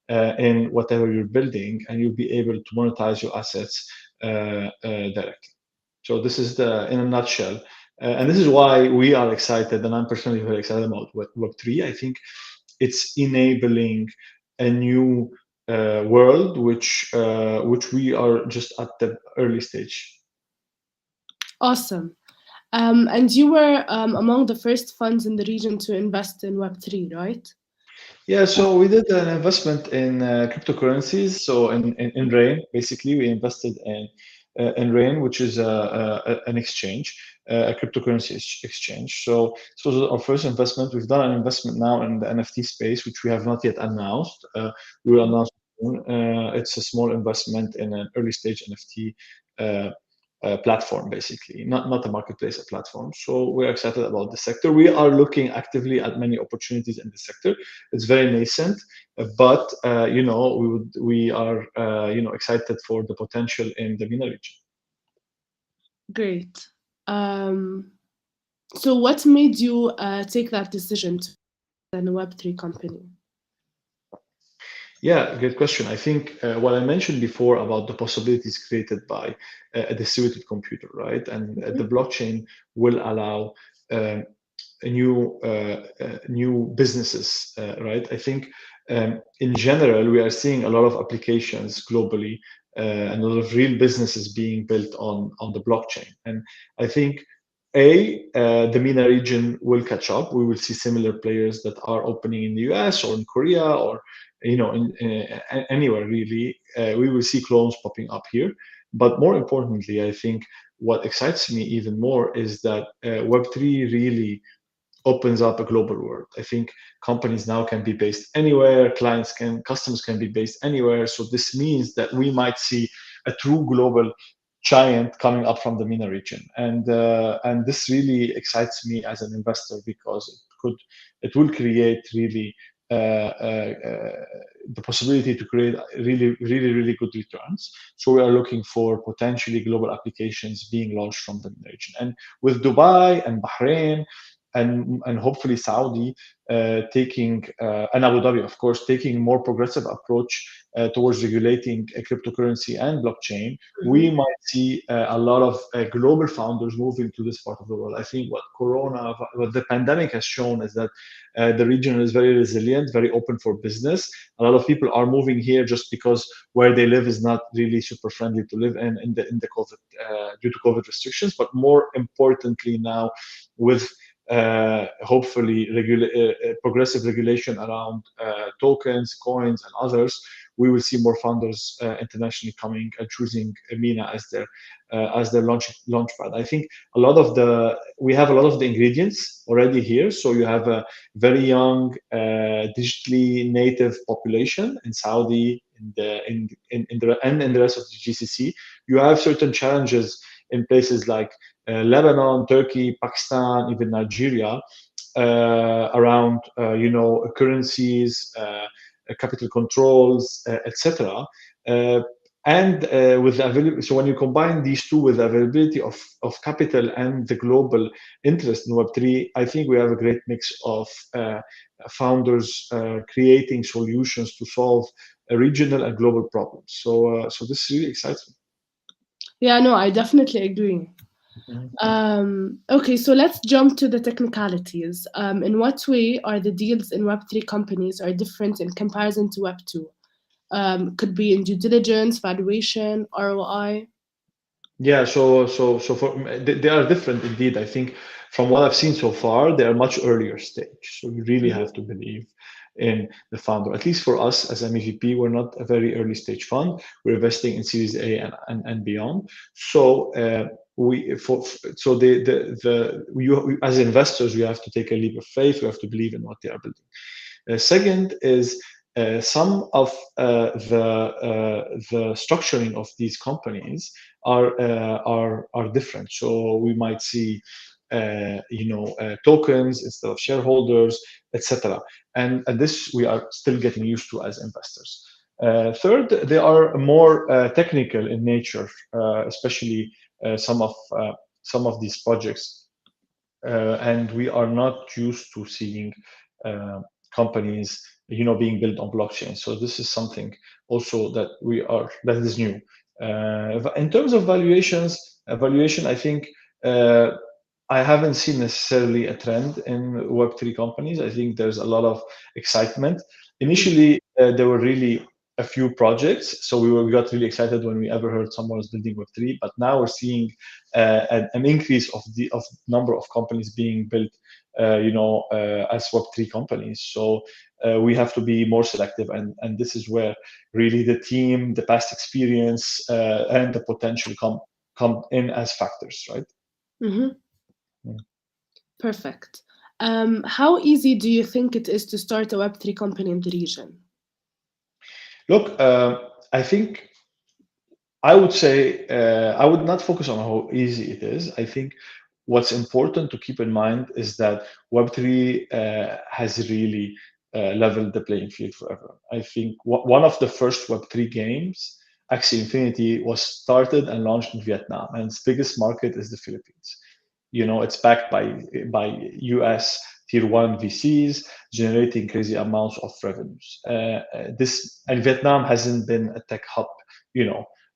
in whatever you're building, and you'll be able to monetize your assets directly. So this is in a nutshell. And this is why we are excited, and I'm personally very excited about Web3. I think it's enabling a new world, which we are just at the early stage. Awesome. And you were among the first funds in the region to invest in Web3, right? Yeah, so we did an investment in cryptocurrencies. So in Rain, basically, we invested in Rain, which is an exchange, a cryptocurrency exchange. So this was our first investment. We've done an investment now in the NFT space, which we have not yet announced. We will announce soon. It's a small investment in an early stage NFT platform, basically, not a marketplace, a platform. So we're excited about the sector. We are looking actively at many opportunities in the sector. It's very nascent, but we are excited for the potential in the MENA region. Great. So what made you take that decision to run a Web3 company? Yeah, good question. I think what I mentioned before about the possibilities created by a distributed computer, right? And the blockchain will allow new businesses, right? I think in general, we are seeing a lot of applications globally and a lot of real businesses being built on the blockchain. And I think the MENA region will catch up. We will see similar players that are opening in the US or in Korea or anywhere really. We will see clones popping up here. But more importantly, I think what excites me even more is that Web3 really opens up a global world. I think companies now can be based anywhere, customers can be based anywhere. So this means that we might see a true global giant coming up from the MENA region, and this really excites me as an investor because it will create really the possibility to create really good returns. So we are looking for potentially global applications being launched from the MENA region, and with Dubai and Bahrain and hopefully Saudi taking and Abu Dhabi, of course, taking more progressive approach towards regulating cryptocurrency and blockchain, we might see a lot of global founders moving to this part of the world. I think what the pandemic has shown is that the region is very resilient, very open for business. A lot of people are moving here just because where they live is not really super friendly to live in the COVID due to COVID restrictions. But more importantly now, with hopefully progressive regulation around tokens, coins, and others, we will see more founders internationally coming and choosing MENA as their launchpad. I think we have a lot of the ingredients already here. So you have a very young, digitally native population in Saudi, in the rest of the GCC. You have certain challenges in places like Lebanon, Turkey, Pakistan, even Nigeria, around currencies, capital controls, etc. And with the availability, so when you combine these two with the availability of capital and the global interest in Web3, I think we have a great mix of founders creating solutions to solve regional and global problems. So this really excites me. Yeah, no, I definitely agree. Okay, so let's jump to the technicalities. In what way are the deals in Web3 companies are different in comparison to Web2? Could be in due diligence, valuation, ROI. Yeah, so they are different indeed. I think from what I've seen so far, they are much earlier stage. So you really have to believe in the founder. At least for us as MEVP, we're not a very early stage fund. We're investing in Series A and beyond. So as investors, we have to take a leap of faith. We have to believe in what they are building. Second is some of the structuring of these companies are different. So we might see tokens instead of shareholders, etc. And this we are still getting used to as investors. Third, they are more technical in nature, especially some of these projects, and we are not used to seeing companies being built on blockchain. So this is something also that is new. In terms of valuation, I think I haven't seen necessarily a trend in Web3 companies. I think there's a lot of excitement. Initially, there were really a few projects, so we got really excited when we ever heard someone was building Web3. But now we're seeing an increase of number of companies being built, as Web3 companies. So we have to be more selective, and this is where really the team, the past experience, and the potential come in as factors, right? Mm-hmm. Yeah. Perfect. How easy do you think it is to start a Web3 company in the region? Look, I think I would say I would not focus on how easy it is. I think what's important to keep in mind is that Web3 has really leveled the playing field for everyone. I think one of the first Web3 games, Axie Infinity, was started and launched in Vietnam, and its biggest market is the Philippines. It's backed by US tier 1 VCs, generating crazy amounts of revenues. And Vietnam hasn't been a tech hub,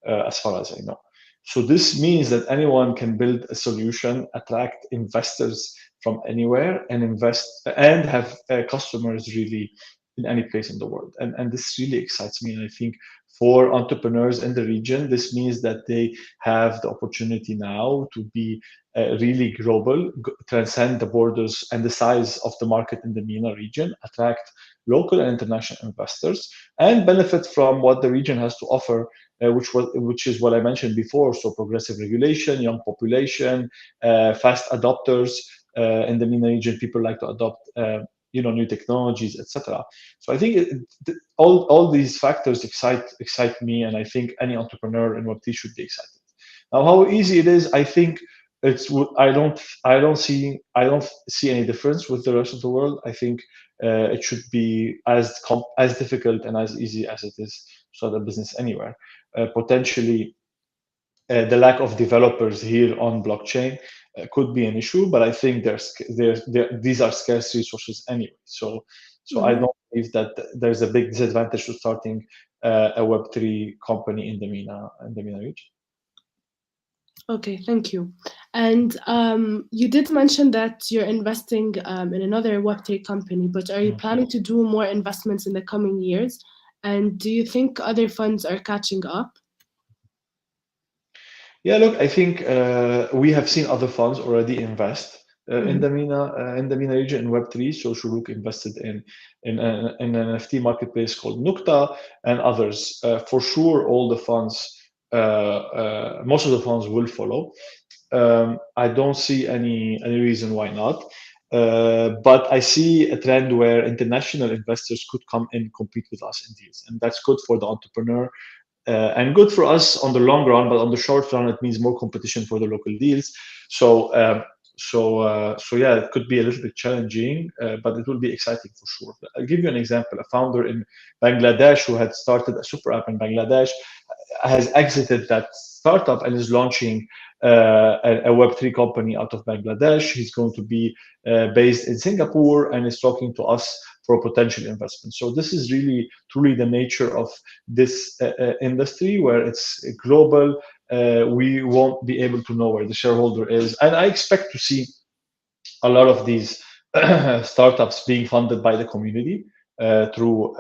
as far as I know. So this means that anyone can build a solution, attract investors from anywhere, and invest and have customers really in any place in the world. And this really excites me. And I think for entrepreneurs in the region, this means that they have the opportunity now to be really global, transcend the borders and the size of the market in the MENA region, attract local and international investors, and benefit from what the region has to offer, which is what I mentioned before. So progressive regulation, young population, fast adopters in the MENA region. People like to adopt new technologies, etc. So I think all these factors excite me, and I think any entrepreneur in Web3 should be excited. Now, how easy it is, I think I don't see any difference with the rest of the world. I think it should be as difficult and as easy as it is to start a business anywhere. Potentially, the lack of developers here on blockchain could be an issue, but I think these are scarce resources anyway. So I don't believe that there's a big disadvantage to starting a Web3 company in the MENA region. Okay, thank you. And you did mention that you're investing in another Web3 company, but are you planning to do more investments in the coming years? And do you think other funds are catching up? Yeah, look, I think we have seen other funds already invest in the MENA region in Web3. So Shuruk invested in an NFT marketplace called Nukta and others. For sure, all the funds, most of the funds will follow. I don't see any reason why not. But I see a trend where international investors could come and compete with us in deals, and that's good for the entrepreneur. And good for us on the long run, but on the short run, it means more competition for the local deals. So yeah, it could be a little bit challenging, but it will be exciting for sure. I'll give you an example. A founder in Bangladesh who had started a super app in Bangladesh has exited that startup and is launching a Web3 company out of Bangladesh. He's going to be based in Singapore and is talking to us for potential investment. So this is really truly the nature of this industry, where it's global. We won't be able to know where the shareholder is, and I expect to see a lot of these startups being funded by the community through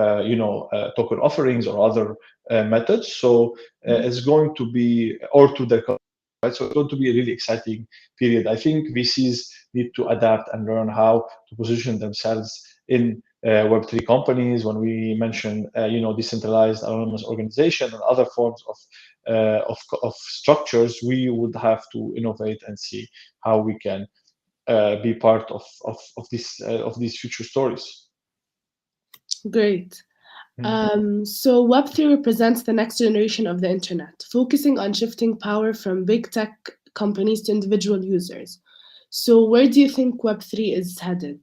token offerings or other methods. So it's going to be, or to the right. So it's going to be a really exciting period. I think VCs need to adapt and learn how to position themselves in Web3 companies. When we mention decentralized autonomous organization and other forms of structures, we would have to innovate and see how we can be part of these future stories. Great. So Web3 represents the next generation of the internet, focusing on shifting power from big tech companies to individual users. So where do you think Web3 is headed?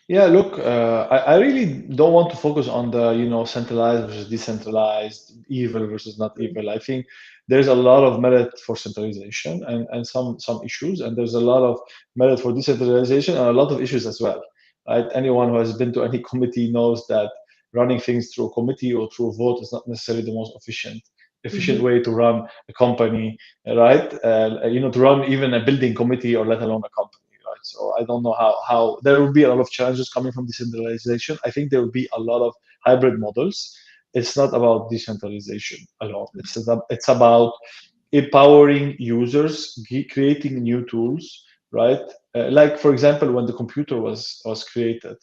Yeah, look, I really don't want to focus on the centralized versus decentralized, evil versus not evil. I think there's a lot of merit for centralization and some issues, and there's a lot of merit for decentralization and a lot of issues as well. Right? Anyone who has been to any committee knows that running things through a committee or through a vote is not necessarily the most efficient way to run a company, right? To run even a building committee or let alone a company. So I don't know how there will be a lot of challenges coming from decentralization. I think there will be a lot of hybrid models. It's not about decentralization alone. It's about empowering users, creating new tools, right? Like for example, when the computer was created,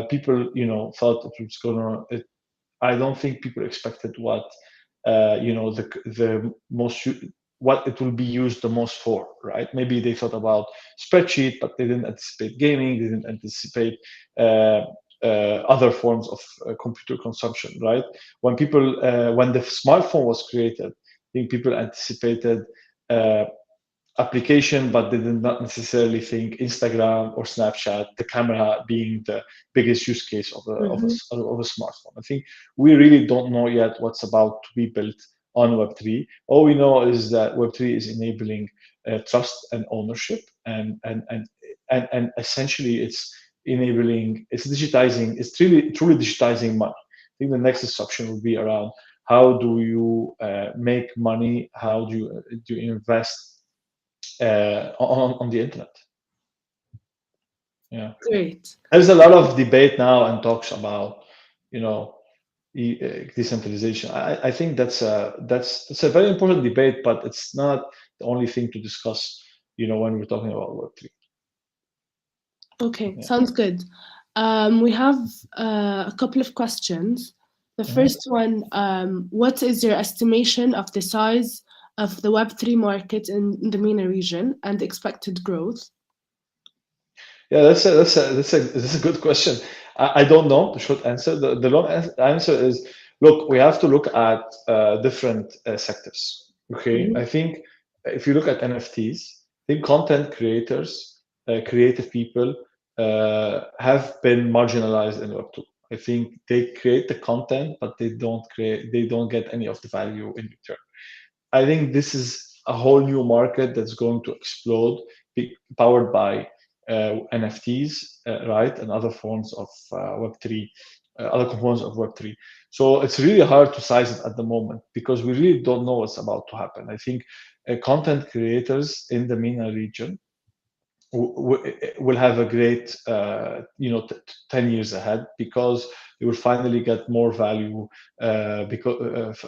people thought it was gonna. I don't think people expected what the most what it will be used the most for, right? Maybe they thought about spreadsheet, but they didn't anticipate gaming, they didn't anticipate other forms of computer consumption, right? When the smartphone was created, I think people anticipated application, but they did not necessarily think Instagram or Snapchat, the camera being the biggest use case of a smartphone. I think we really don't know yet what's about to be built on Web3. All we know is that Web3 is enabling trust and ownership, and essentially it's digitizing, it's truly digitizing money. I think the next disruption will be around how do you make money, how do you invest on the internet. Yeah, great. There's a lot of debate now and talks about decentralization. I think that's a very important debate, but it's not the only thing to discuss when we're talking about Web3. Okay, sounds good. We have a couple of questions. The first one, what is your estimation of the size of the Web3 market in the MENA region and expected growth? Yeah, that's a good question. I don't know the short answer. The long answer is, look, we have to look at different sectors. Okay, I think if you look at NFTs, I think content creators, creative people have been marginalized in Web2. I think they create the content, but they don't get any of the value in return. I think this is a whole new market that's going to explode, powered by NFTs, right, and other forms of Web3, other components of Web3. So it's really hard to size it at the moment because we really don't know what's about to happen. I think content creators in the MENA region will have a great 10 years ahead, because they will finally get more value because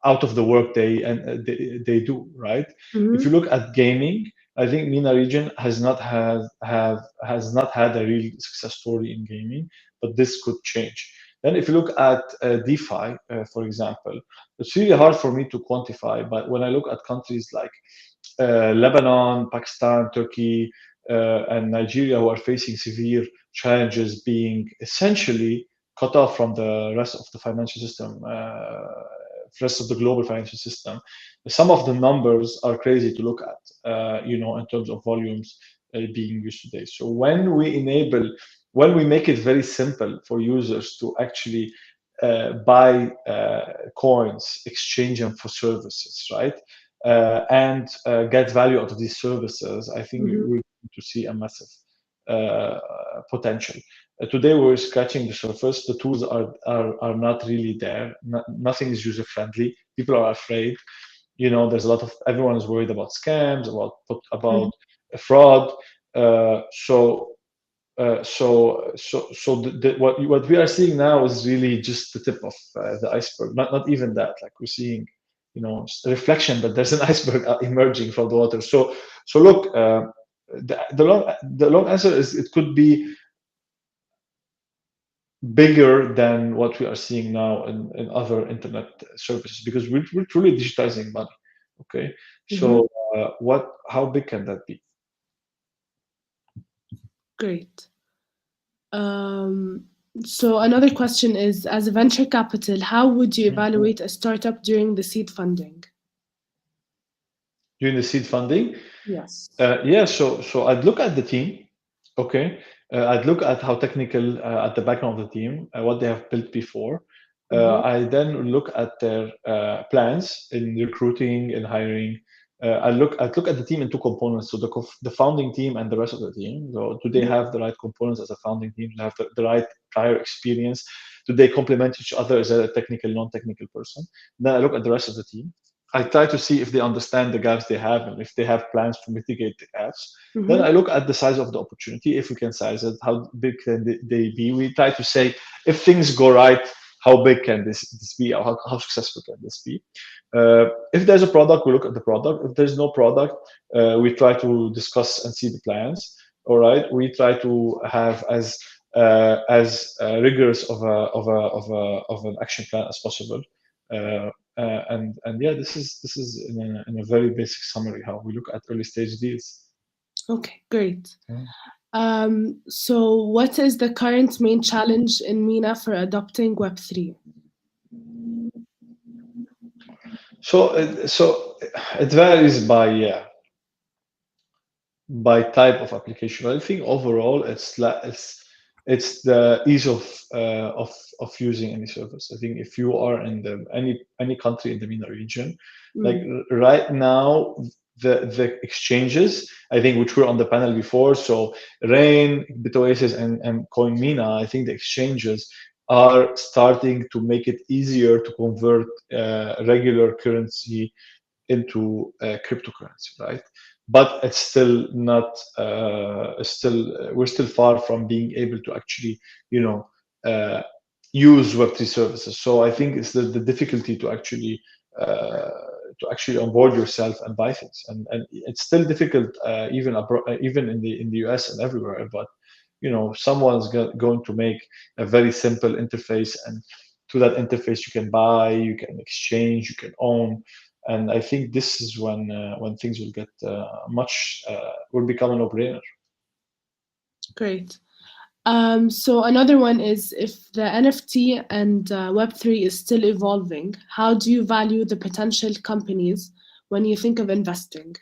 out of the work they do, right? If you look at gaming, I think MENA region has not had a real success story in gaming, but this could change. Then if you look at DeFi, for example, it's really hard for me to quantify, but when I look at countries like Lebanon, Pakistan, Turkey, and Nigeria, who are facing severe challenges, being essentially cut off from the rest of the financial system, rest of the global financial system. Some of the numbers are crazy to look at, in terms of volumes being used today. So when we make it very simple for users to actually buy coins, exchange them for services, right? And get value out of these services, I think we're going to see a massive potential. Today we're scratching the surface. The tools are not really there. Nothing is user friendly. People are afraid. There's a lot of, everyone is worried about scams, about fraud. What we are seeing now is really just the tip of the iceberg. Not even that. Like, we're seeing, a reflection that there's an iceberg emerging from the water. So look, the long answer is it could be bigger than what we are seeing now in other internet services, because we're truly digitizing money. Okay, so how big can that be? Great. So another question is, as a venture capital, how would you evaluate a startup during the seed funding? During the seed funding? Yes. So I'd look at the team. Okay. I'd look at how technical at the background of the team, what they have built before. I then look at their plans in recruiting and hiring. I look at the team in two components. So the founding team and the rest of the team. So do they have the right components as a founding team? Do they have the right prior experience? Do they complement each other as a technical, non-technical person? Then I look at the rest of the team. I try to see if they understand the gaps they have and if they have plans to mitigate the gaps. Then I look at the size of the opportunity. If we can size it, how big can they be? We try to say, if things go right, how big can this be? Or how successful can this be? If there's a product, we look at the product. If there's no product, we try to discuss and see the plans. All right, we try to have as rigorous of an action plan as possible. And yeah, this is in a very basic summary how we look at early stage deals. Okay, great. So what is the current main challenge in MENA for adopting Web3? So it varies by type of application. I think overall it's the ease of using any service. I think if you are in any country in the MENA region, like right now, the exchanges, I think, which were on the panel before, so Rain, Bit Oasis, and Coin MENA, I think the exchanges are starting to make it easier to convert regular currency into cryptocurrency, right? But it's still not. We're still far from being able to actually, use Web3 services. So I think it's the difficulty to actually onboard yourself and buy things, and it's still difficult even in the US and everywhere. But someone's going to make a very simple interface, and through that interface you can buy, you can exchange, you can own. And I think this is when things will get will become a no-brainer. Great. So another one is, if the NFT and Web3 is still evolving, how do you value the potential companies when you think of investing?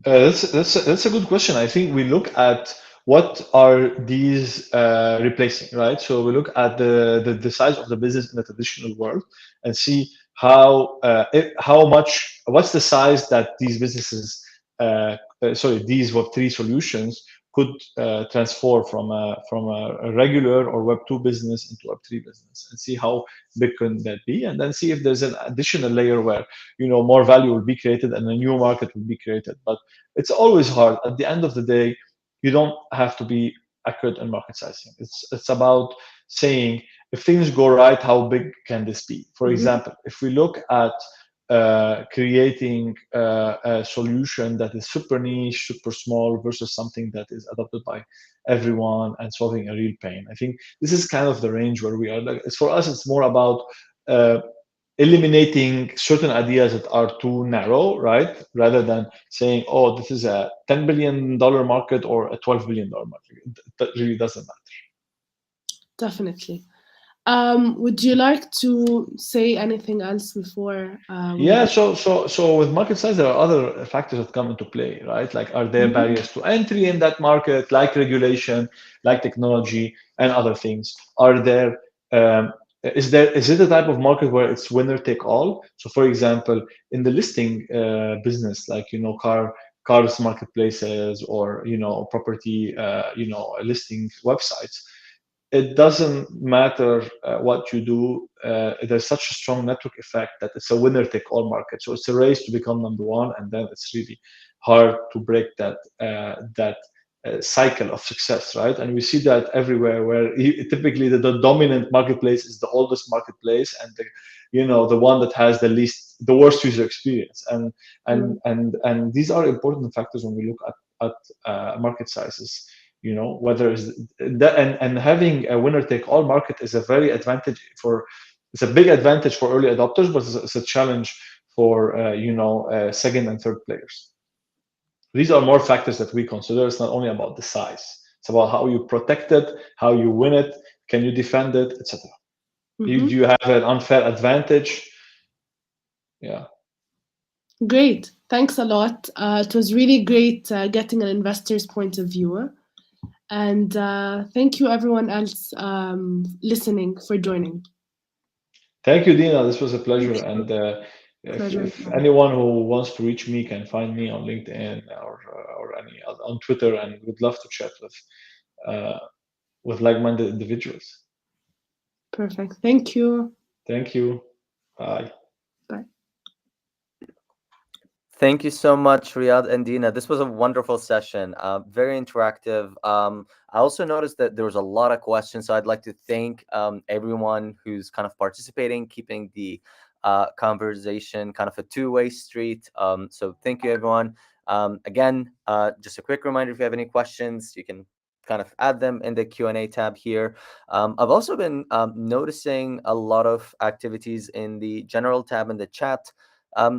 That's a good question. I think we look at what are these replacing, right? So we look at the size of the business in the traditional world and see what's the size that these businesses, these Web3 solutions could transform from a regular or Web2 business into Web3 business, and see how big can that be, and then see if there's an additional layer where more value will be created and a new market will be created. But it's always hard. At the end of the day, you don't have to be accurate in market sizing. It's about saying, if things go right, how big can this be? For example, if we look at creating a solution that is super niche, super small, versus something that is adopted by everyone and solving a real pain, I think this is kind of the range where we are. Like, for us, it's more about eliminating certain ideas that are too narrow, right? Rather than saying, oh, this is a $10 billion market or a $12 billion market. That really doesn't matter. Definitely. Would you like to say anything else before? Yeah, so with market size, there are other factors that come into play, right? Like, are there barriers to entry in that market, like regulation, like technology, and other things? Are there is it a type of market where it's winner take all? So, for example, in the listing business, like cars marketplaces, or property listing websites, it doesn't matter what you do. There's such a strong network effect that it's a winner take all market. So it's a race to become number one, and then it's really hard to break that cycle of success, right? And we see that everywhere, where typically the dominant marketplace is the oldest marketplace, and the one that has the worst user experience. And these are important factors when we look at market sizes. Whether is that, and having a winner take all market is a it's a big advantage for early adopters, but it's a challenge for second and third players. These are more factors that we consider. It's not only about the size. It's about how you protect it, how you win it, can you defend it, etc. Do you have an unfair advantage? Yeah. Great. Thanks a lot. It was really great getting an investor's point of view. And thank you, everyone else listening, for joining. Thank you, Dina. This was a pleasure. And if anyone who wants to reach me can find me on LinkedIn or on Twitter, and would love to chat with like-minded individuals. Perfect. Thank you. Thank you. Bye. Bye. Thank you so much, Riyadh and Dina. This was a wonderful session, very interactive. I also noticed that there was a lot of questions, so I'd like to thank everyone who's kind of participating, keeping the conversation kind of a two-way street. So thank you, everyone. Again, just a quick reminder, if you have any questions, you can kind of add them in the Q&A tab here. I've also been noticing a lot of activities in the general tab in the chat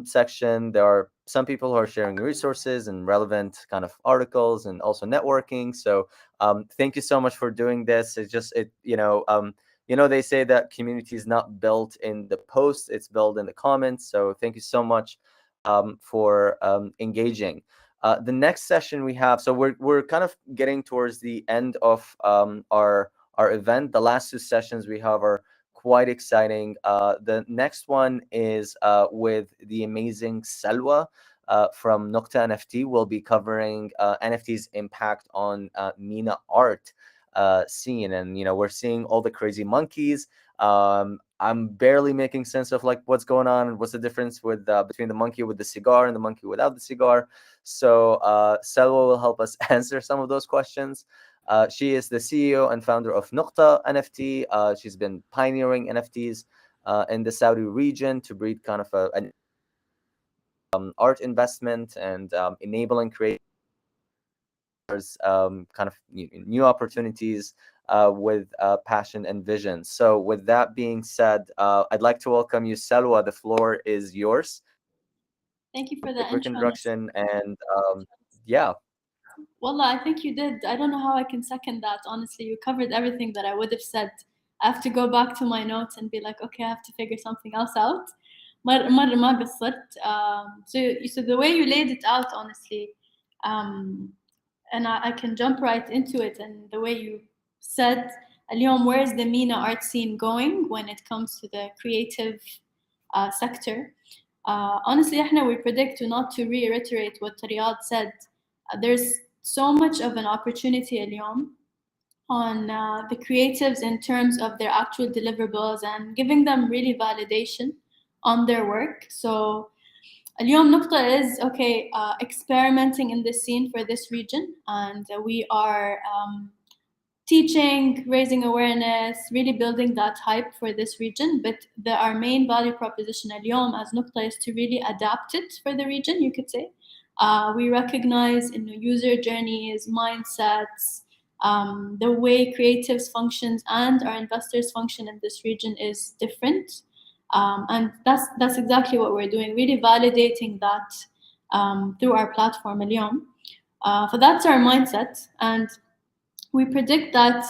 section. There are some people who are sharing resources and relevant kind of articles, and also networking. So thank you so much for doing this. It's just they say that community is not built in the post, it's built in the comments. So thank you so much for engaging. The next session we have, so we're kind of getting towards the end of our event. The last two sessions we have are quite exciting. The next one is with the amazing Salwa from Nokta NFT. We'll be covering NFTs impact on MENA art scene. And we're seeing all the crazy monkeys. I'm barely making sense of like what's going on and what's the difference with between the monkey with the cigar and the monkey without the cigar. So Salwa will help us answer some of those questions. She is the CEO and founder of Nokta NFT. She's been pioneering NFTs in the Saudi region to breed kind of an art investment and enabling creators kind of new opportunities with passion and vision. So with that being said, I'd like to welcome you, Salwa. The floor is yours. Thank you for the quick introduction. And yeah. Wallah, I think you did. I don't know how I can second that. Honestly, you covered everything that I would have said. I have to go back to my notes and be like, okay, I have to figure something else out. مرة ما قصرت. So the way you laid it out, honestly, and I can jump right into it. And the way you said, اليوم, where is the MENA art scene going when it comes to the creative sector? Honestly, we predict, not to reiterate what Riyadh said, there's so much of an opportunity اليوم on the creatives in terms of their actual deliverables and giving them really validation on their work. So اليوم نقطة is experimenting in this scene for this region, and we are teaching, raising awareness, really building that hype for this region. But our main value proposition اليوم as Nukta is to really adapt it for the region, you could say. We recognize in user journeys, mindsets, the way creatives functions and our investors function in this region is different. And that's exactly what we're doing, really validating that through our platform اليوم. So that's our mindset. And we predict that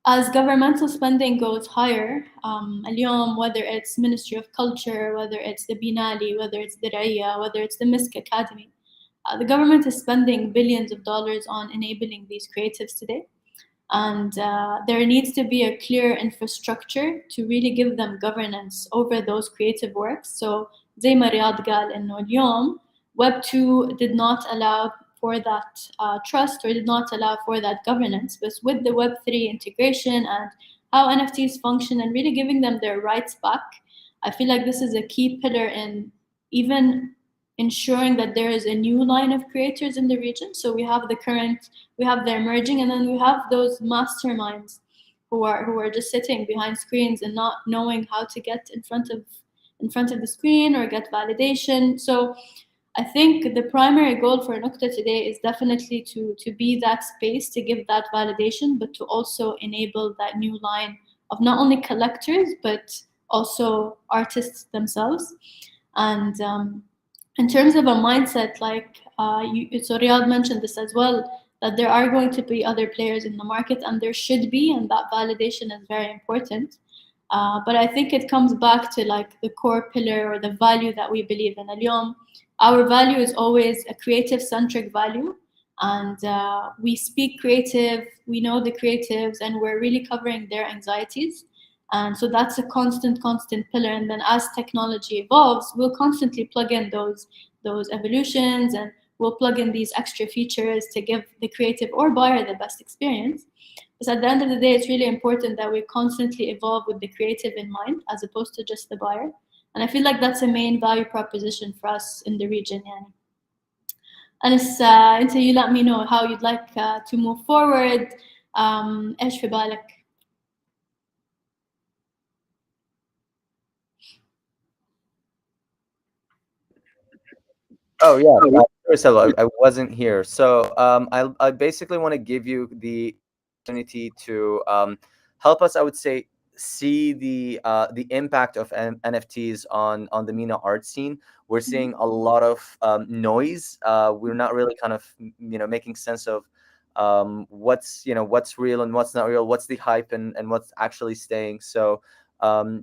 as governmental spending goes higher, اليوم, whether it's Ministry of Culture, whether it's the Binali, whether it's the Raya, whether it's the Misk Academy, the government is spending billions of dollars on enabling these creatives today. And there needs to be a clear infrastructure to really give them governance over those creative works. So زي ما رياض قال إنه اليوم Web2 did not allow for that trust, or did not allow for that governance. But with the Web3 integration and how NFTs function and really giving them their rights back, I feel like this is a key pillar in even ensuring that there is a new line of creators in the region. So we have the current, we have the emerging, and then we have those masterminds who are just sitting behind screens and not knowing how to get in front of the screen or get validation. So I think the primary goal for Nukta today is definitely to be that space to give that validation, but to also enable that new line of not only collectors, but also artists themselves. And in terms of a mindset, like so Riyadh mentioned this as well, that there are going to be other players in the market, and there should be, and that validation is very important. But I think it comes back to like the core pillar or the value that we believe in. اليوم, our value is always a creative-centric value, and we speak creative, we know the creatives, and we're really covering their anxieties. And so that's a constant pillar. And then as technology evolves, we'll constantly plug in those evolutions, and we'll plug in these extra features to give the creative or buyer the best experience. But at the end of the day, it's really important that we constantly evolve with the creative in mind, as opposed to just the buyer. And I feel like that's a main value proposition for us in the region. Yani. Anis, until you let me know how you'd like to move forward. إيش في بالك? Oh yeah, first of all, I wasn't here, so I basically want to give you the opportunity to help us, I would say, see the impact of NFTs on the MENA art scene. We're seeing a lot of noise. We're not really kind of making sense of what's real and what's not real, what's the hype and what's actually staying. So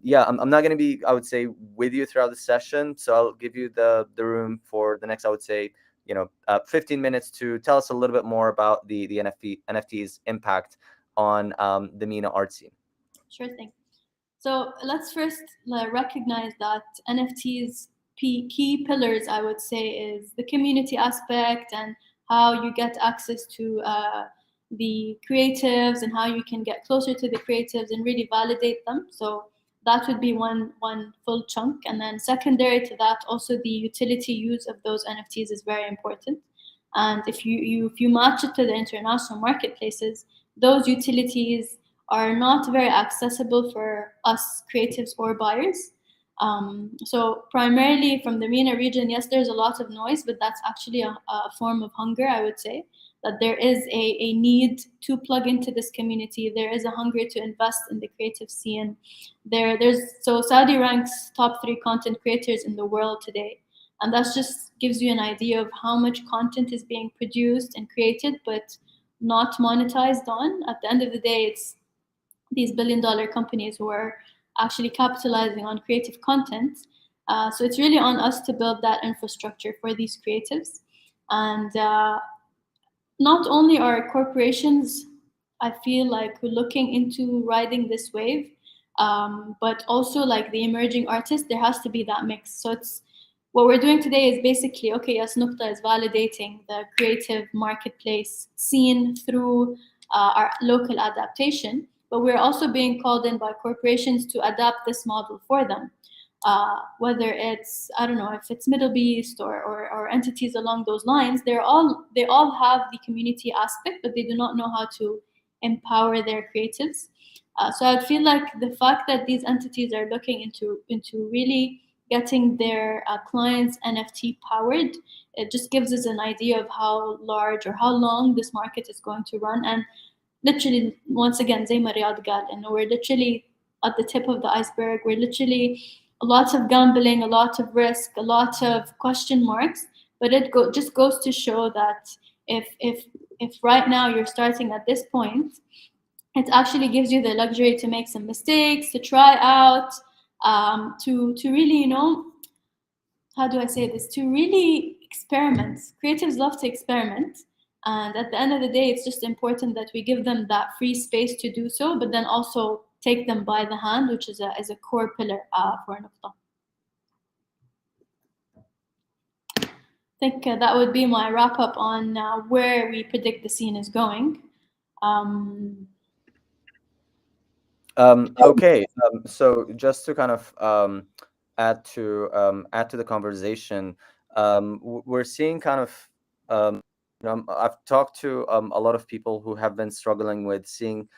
yeah, I'm not going to be, I would say, with you throughout the session. So I'll give you the room for the next, I would say, 15 minutes to tell us a little bit more about the NFTs impact on the MENA art scene. Sure thing. So let's first recognize that NFTs key pillars, I would say, is the community aspect and how you get access to the creatives and how you can get closer to the creatives and really validate them. So that would be one full chunk. And then secondary to that, also the utility use of those NFTs is very important. And if you match it to the international marketplaces, those utilities are not very accessible for us creatives or buyers. So primarily from the MENA region, yes, there's a lot of noise, but that's actually a form of hunger, I would say, that there is a need to plug into this community. There is a hunger to invest in the creative scene. So Saudi ranks top 3 content creators in the world today. And that just gives you an idea of how much content is being produced and created, but not monetized on. At the end of the day, it's these billion-dollar companies who are actually capitalizing on creative content. So it's really on us to build that infrastructure for these creatives. And not only are corporations, I feel like, we're looking into riding this wave, but also like the emerging artists, there has to be that mix. So it's what we're doing today is basically, okay, yes, Nukta is validating the creative marketplace scene through our local adaptation, but we're also being called in by corporations to adapt this model for them. Whether it's, I don't know, if it's Middle East or entities along those lines, they all have the community aspect, but they do not know how to empower their creatives. So I feel like the fact that these entities are looking into really getting their clients NFT powered, it just gives us an idea of how large or how long this market is going to run. And literally, once again, zay ma Riyadh قال, and we're literally at the tip of the iceberg. We're literally a lot of gambling, a lot of risk, a lot of question marks. But it just goes to show that if right now you're starting at this point, it actually gives you the luxury to make some mistakes, to try out, to really, you know, how do I say this? To really experiment. Creatives love to experiment. And at the end of the day, it's just important that we give them that free space to do so, but then also take them by the hand, which is a core pillar for Nukta. I think that would be my wrap up on where we predict the scene is going. Okay, so just to kind of add to the conversation, we're seeing kind of I've talked to a lot of people who have been struggling with seeing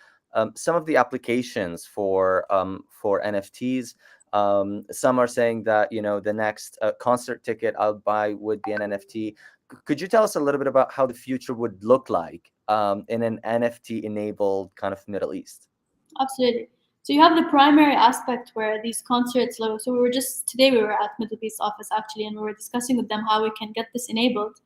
some of the applications for NFTs. Some are saying that, you know, the next concert ticket I'll buy would be an NFT. Could you tell us a little bit about how the future would look like in an NFT enabled kind of Middle East? Absolutely. So you have the primary aspect where these concerts, so today we were at Middle East office actually, and we were discussing with them how we can get this enabled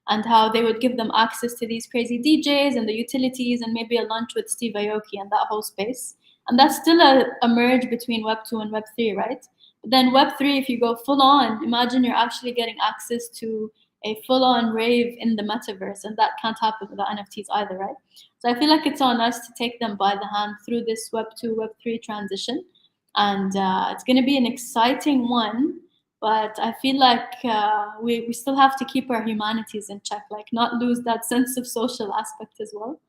and how they would give them access to these crazy DJs and the utilities and maybe a lunch with Steve Aoki and that whole space. And that's still a merge between Web2 and Web3, right? But then Web3, if you go full on, imagine you're actually getting access to a full-on rave in the metaverse, and that can't happen without NFTs either, right? So I feel like it's on us to take them by the hand through this Web2, Web3 transition, and it's going to be an exciting one. But I feel like we still have to keep our humanities in check, like not lose that sense of social aspect as well.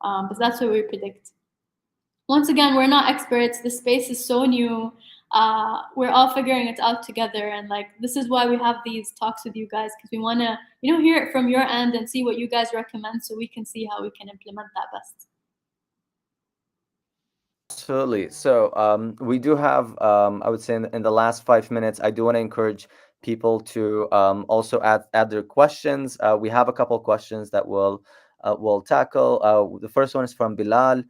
But that's what we predict. Once again, we're not experts. The space is so new. We're all figuring it out together, and like this is why we have these talks with you guys, because we want to, you know, hear it from your end and see what you guys recommend, so we can see how we can implement that best. Absolutely. So we do have, I would say, in the last 5 minutes, I do want to encourage people to also add their questions. We have a couple questions that we'll tackle. The first one is from Bilal.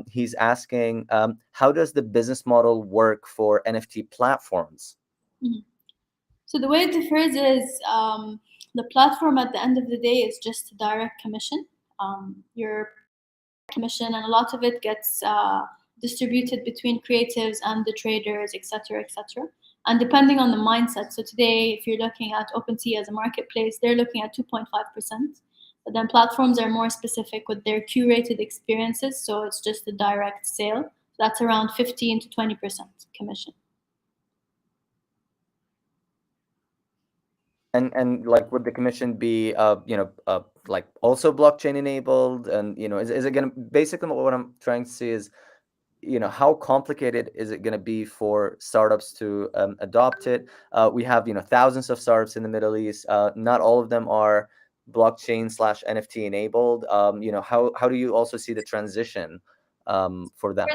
He's asking, how does the business model work for NFT platforms? Mm-hmm. So the way it differs is the platform at the end of the day is just a direct commission. Your commission, and a lot of it gets distributed between creatives and the traders, etc., etc. And depending on the mindset. So today, if you're looking at OpenSea as a marketplace, they're looking at 2.5%. But then platforms are more specific with their curated experiences. So it's just a direct sale. That's around 15 to 20% commission. And like, would the commission be like also blockchain enabled? And is it gonna, basically what I'm trying to see is, how complicated is it going to be for startups to adopt it? We have thousands of startups in the Middle East. Not all of them are blockchain/NFT enabled. How do you also see the transition for them?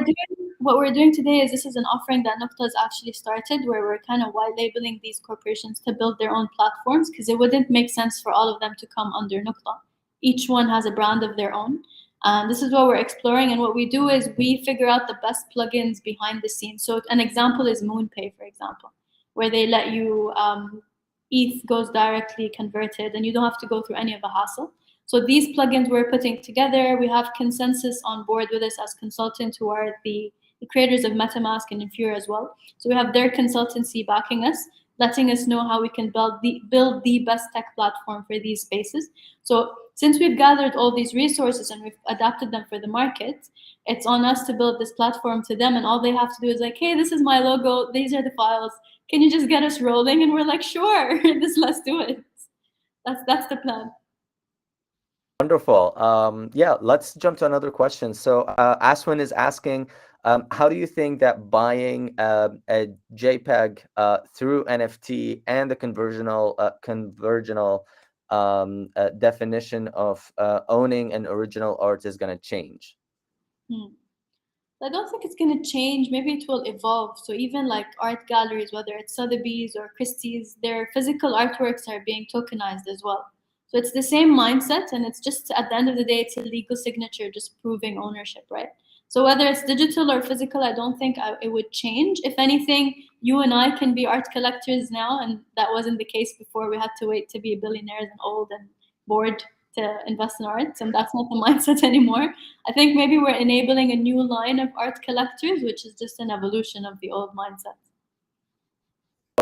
What we're doing today is, this is an offering that Nukta has actually started, where we're kind of white labeling these corporations to build their own platforms, because it wouldn't make sense for all of them to come under Nukta. Each one has a brand of their own. And this is what we're exploring. And what we do is we figure out the best plugins behind the scenes. So an example is MoonPay, for example, where they let you, ETH goes directly converted and you don't have to go through any of the hassle. So these plugins we're putting together, we have Consensus on board with us as consultants, who are the creators of MetaMask and Infura as well. So we have their consultancy backing us, letting us know how we can build the best tech platform for these spaces. So since we've gathered all these resources and we've adapted them for the market, it's on us to build this platform to them, and all they have to do is like, hey, this is my logo, these are the files, can you just get us rolling? And we're like, sure, let's do it. That's the plan. Wonderful. Yeah, let's jump to another question. So Aswin is asking, how do you think that buying a JPEG through NFT and the conversional definition of owning an original art is going to change? I don't think it's going to change. Maybe it will evolve. So even like art galleries, whether it's Sotheby's or Christie's, their physical artworks are being tokenized as well. So it's the same mindset, and it's just, at the end of the day, it's a legal signature just proving ownership, right? So whether it's digital or physical, I don't think it would change. If anything, you and I can be art collectors now, and that wasn't the case before. We had to wait to be billionaires and old and bored to invest in art, and that's not the mindset anymore. I think maybe we're enabling a new line of art collectors, which is just an evolution of the old mindset.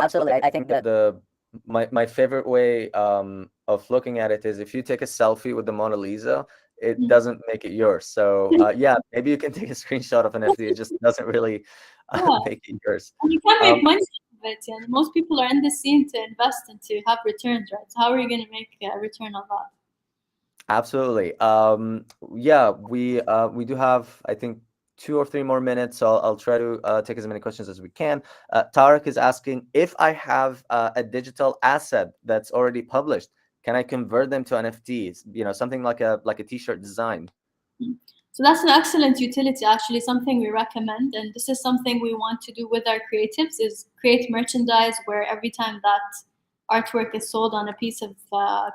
Absolutely. I think that my favorite way of looking at it is if you take a selfie with the Mona Lisa, it doesn't make it yours. So yeah, maybe you can take a screenshot of an NFT. It just doesn't really make it yours. And you can make money out of it. And most people are in the scene to invest and to have returns, right? So how are you going to make a return on that? Absolutely. Yeah, we do have, I think, 2 or 3 more minutes, so I'll try to take as many questions as we can. Tarek is asking, if I have a digital asset that's already published, can I convert them to NFTs? You know, something like a t-shirt design. So that's an excellent utility, actually, something we recommend. And this is something we want to do with our creatives, is create merchandise where every time that artwork is sold on a piece of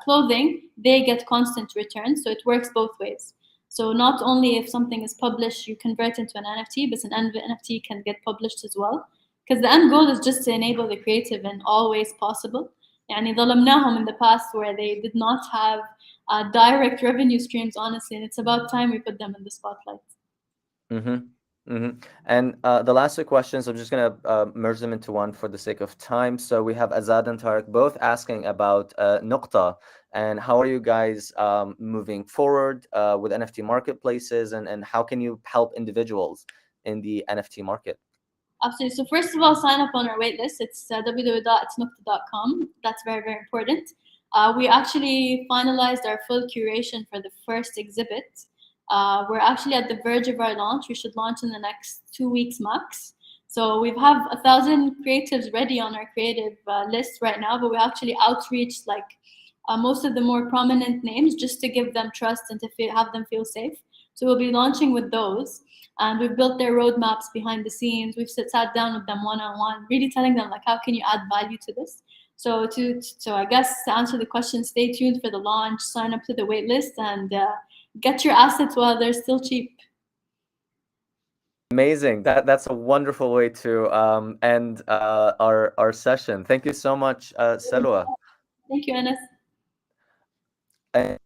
clothing, they get constant returns. So it works both ways. So not only if something is published, you convert into an NFT, but an NFT can get published as well. Because the end goal is just to enable the creative in all ways possible. يعني ظلمناهم in the past where they did not have direct revenue streams, honestly, and it's about time we put them in the spotlight. And the last 2 questions, I'm just going to merge them into one for the sake of time. So we have Azad and Tarek both asking about Nuqta and how are you guys moving forward with NFT marketplaces, and how can you help individuals in the NFT market? Absolutely. So first of all, sign up on our waitlist. It's www.nuqta.com. That's very, very important. We actually finalized our full curation for the first exhibit. We're actually at the verge of our launch. We should launch in the next 2 weeks max. So we have 1,000 creatives ready on our creative list right now, but we actually outreached like most of the more prominent names just to give them trust and to have them feel safe. So we'll be launching with those. And we've built their roadmaps behind the scenes. We've sat down with them one-on-one, really telling them like, how can you add value to this? So I guess to answer the question, stay tuned for the launch, sign up to the wait list, and get your assets while they're still cheap. Amazing. That's a wonderful way to end our session. Thank you so much, Salwa. Thank you, Anas. And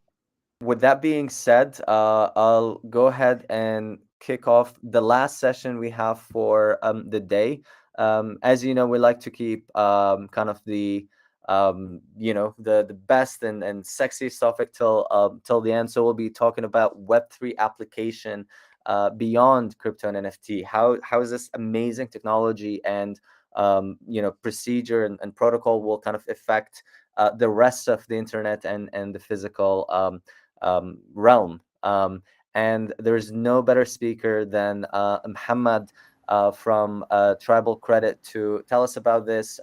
with that being said, I'll go ahead and kick off the last session we have for the day. As you know, we like to keep kind of the the best and sexiest topic till the end. So we'll be talking about Web3 application beyond crypto and NFT. How is this amazing technology and procedure and protocol will kind of affect the rest of the internet and the physical realm. And there's no better speaker than Muhammad from Tribal Credit to tell us about this.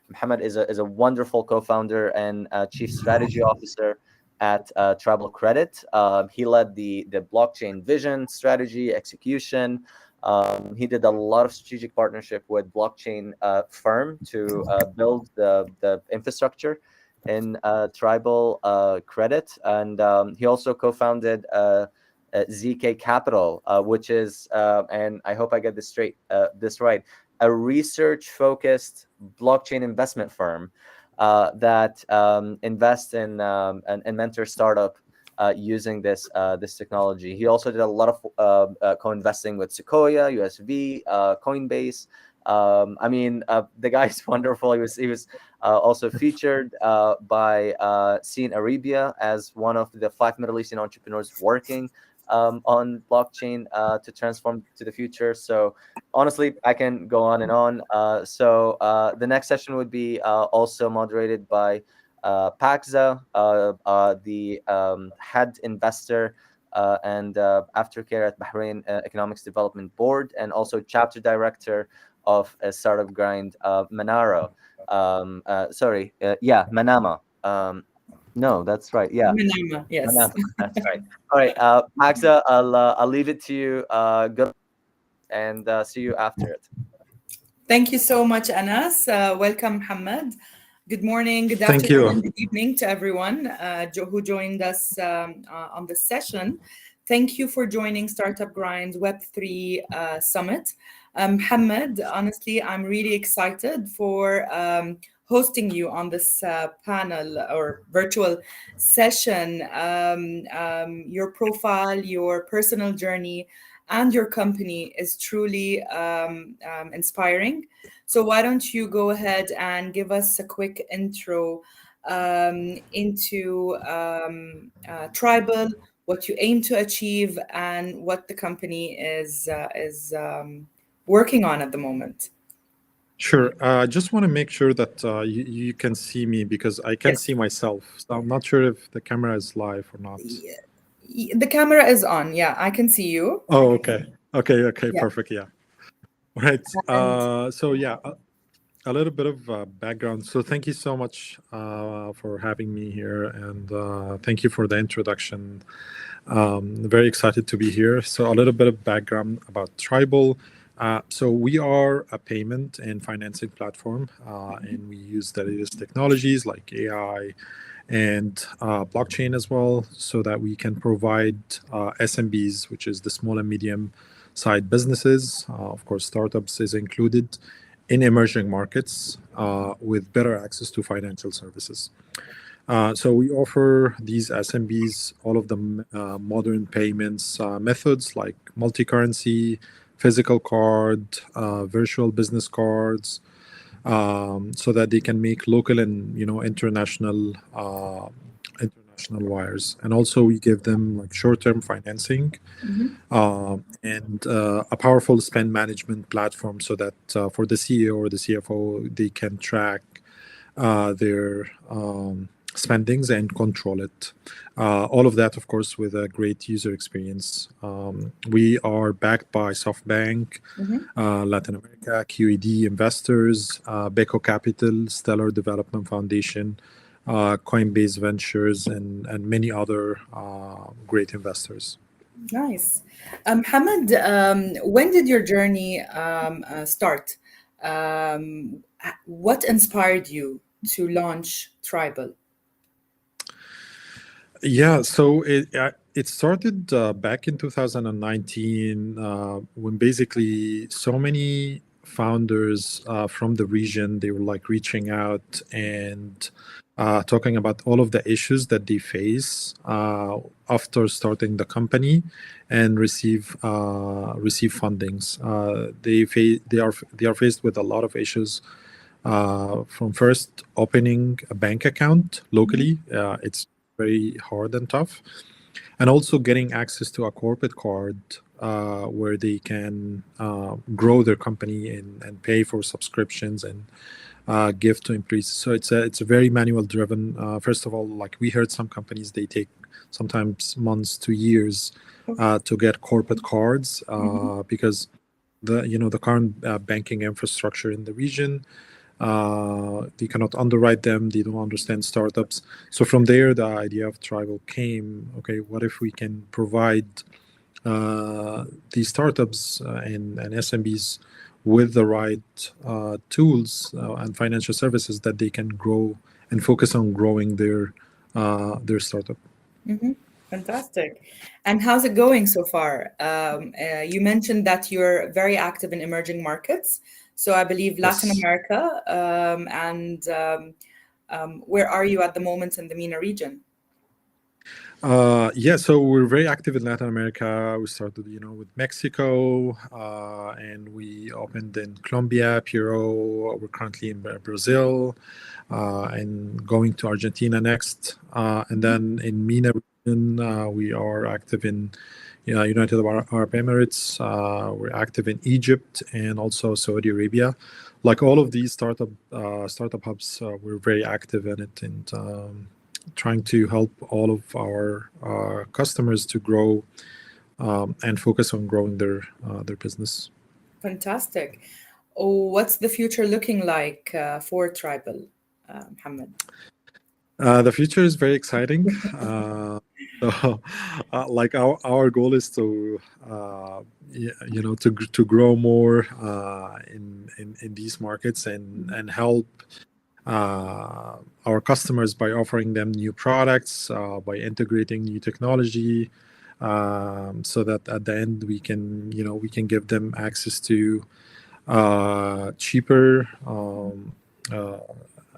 Muhammad is a wonderful co-founder and chief strategy officer at Tribal Credit. He led the blockchain vision, strategy, execution. He did a lot of strategic partnership with blockchain firm to build the infrastructure in Tribal Credit, and he also co-founded ZK Capital, which is, and I hope I get this right, a research-focused blockchain investment firm that invests in and mentors startup using this technology. He also did a lot of co-investing with Sequoia, USV, Coinbase. I mean, the guy is wonderful. He was also featured by Scene Arabia as one of the 5 Middle Eastern entrepreneurs working on blockchain to transform to the future. So honestly, I can go on and on. So the next session would be also moderated by Paxa, the head investor and aftercare at Bahrain Economics Development Board, and also chapter director of Startup Grind, Manaro. Manama. No, that's right. Yeah, Manama, yes. Manama, that's right. All right, Paxa, I'll leave it to you. Good, and see you after it. Thank you so much, Anas. Welcome, Muhammad. Good morning, good afternoon, good evening to everyone who joined us on this session. Thank you for joining Startup Grind's Web3 Summit. Muhammad, honestly, I'm really excited for hosting you on this panel or virtual session. Your profile, your personal journey, and your company is truly inspiring. So why don't you go ahead and give us a quick intro into Tribal, what you aim to achieve, and what the company is working on at the moment. Sure. I just want to make sure that you can see me, because I can't see myself. So I'm not sure if the camera is live or not. The camera is on. Yeah, I can see you. Oh, okay. Okay. Yeah. Perfect. Yeah. Right. So yeah, a little bit of background. So thank you so much for having me here, and thank you for the introduction. Very excited to be here. So a little bit of background about Tribal. So we are a payment and financing platform, and we use the latest technologies like AI and blockchain as well, so that we can provide SMBs, which is the small and medium side businesses, of course startups is included, in emerging markets with better access to financial services. So we offer these SMBs all of the modern payments methods like multi-currency, physical card, virtual business cards, so that they can make local and international wires. And also we give them like short-term financing and a powerful spend management platform, so that for the CEO or the CFO, they can track their spendings and control it. All of that, of course, with a great user experience. We are backed by SoftBank, Latin America, QED Investors, Beko Capital, Stellar Development Foundation, Coinbase Ventures, and many other great investors. Nice. Hamad, when did your journey start? What inspired you to launch Tribal? Yeah, so it started back in 2019 when basically so many founders from the region, they were like reaching out and talking about all of the issues that they face after starting the company and receive fundings. They are faced with a lot of issues. From first opening a bank account locally, it's very hard and tough, and also getting access to a corporate card where they can grow their company and pay for subscriptions and give to employees. So it's a very manual driven. First of all, like we heard some companies, they take sometimes months to years to get corporate cards because the current banking infrastructure in the region, they cannot underwrite them, they don't understand startups. So from there, the idea of Tribal came. Okay, what if we can provide these startups and SMBs with the right tools and financial services that they can grow and focus on growing their startup. Fantastic. And how's it going so far? You mentioned that you're very active in emerging markets. So I believe Latin America, and where are you at the moment in the MENA region? Yeah, so we're very active in Latin America. We started, with Mexico, and we opened in Colombia, Peru. We're currently in Brazil, and going to Argentina next. And then in MENA region, we are active in United Arab Emirates. We're active in Egypt and also Saudi Arabia. Like all of these startup hubs, we're very active in it and trying to help all of our customers to grow and focus on growing their business. Fantastic. What's the future looking like for Tribal, Mohammed? The future is very exciting. So, like our goal is to to grow more in these markets and help our customers by offering them new products, by integrating new technology, so that at the end we can give them access to cheaper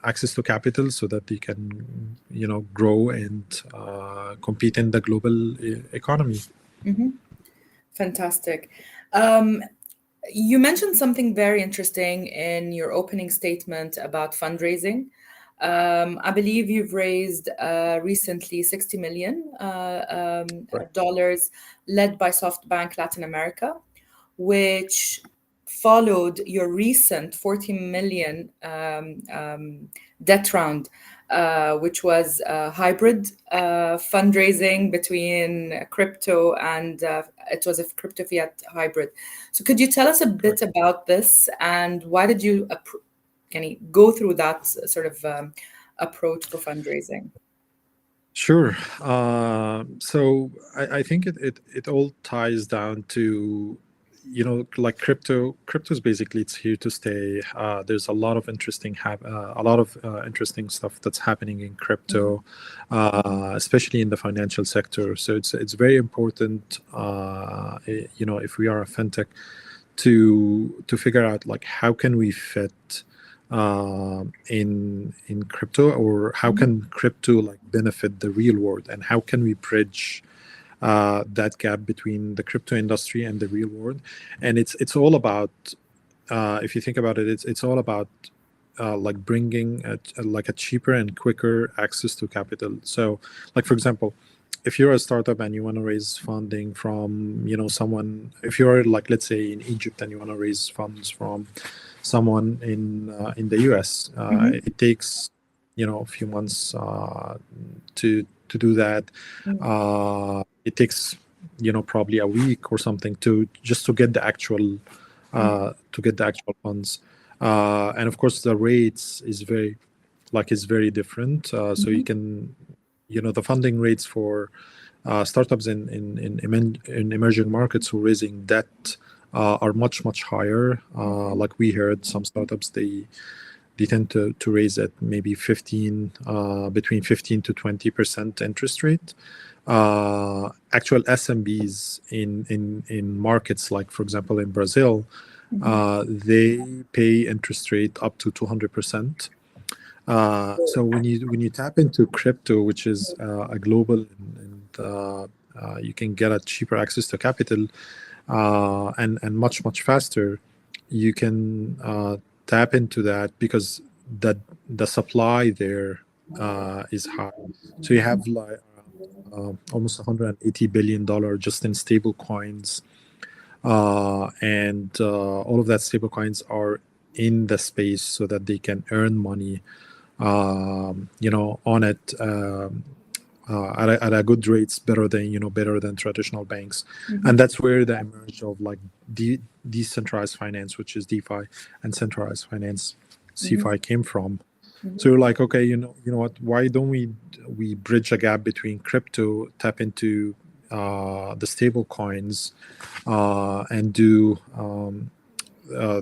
access to capital so that they can, grow and compete in the global economy. Mm-hmm. Fantastic. You mentioned something very interesting in your opening statement about fundraising. I believe you've raised recently $60 million dollars led by SoftBank Latin America, which followed your recent $40 million debt round, which was hybrid fundraising between crypto and it was a crypto fiat hybrid. So could you tell us a bit about this, and why did you go through that sort of approach for fundraising? Sure. So I think it all ties down to, like crypto's basically, it's here to stay. There's a lot of interesting interesting stuff that's happening in crypto, especially in the financial sector. So it's very important, if we are a fintech, to figure out like how can we fit in crypto, or how can crypto like benefit the real world, and how can we bridge that gap between the crypto industry and the real world. And it's all about, if you think about it, it's all about like bringing a cheaper and quicker access to capital. So like, for example, if you're a startup and you want to raise funding from someone, if you're like, let's say in Egypt, and you want to raise funds from someone in the US, it takes a few months to do that. It takes probably a week or something to get the actual funds, and of course the rates is very different. So you can the funding rates for startups in emerging markets who are raising debt are much higher. Like we heard, some startups they tend to raise at maybe between 15 to 20% interest rate. Actual SMBs in markets like, for example, in Brazil, they pay interest rate up to 200%. So when you tap into crypto, which is a global, and you can get a cheaper access to capital, and much faster, you can tap into that because the supply there is high. So you have like almost $180 billion just in stable coins, and all of that stable coins are in the space so that they can earn money on it at a good rates, better than traditional banks. And that's where the emerge of like decentralized finance, which is DeFi, and centralized finance, CeFi, came from. So you're like, okay, you know what? Why don't we bridge a gap between crypto, tap into the stable coins, and do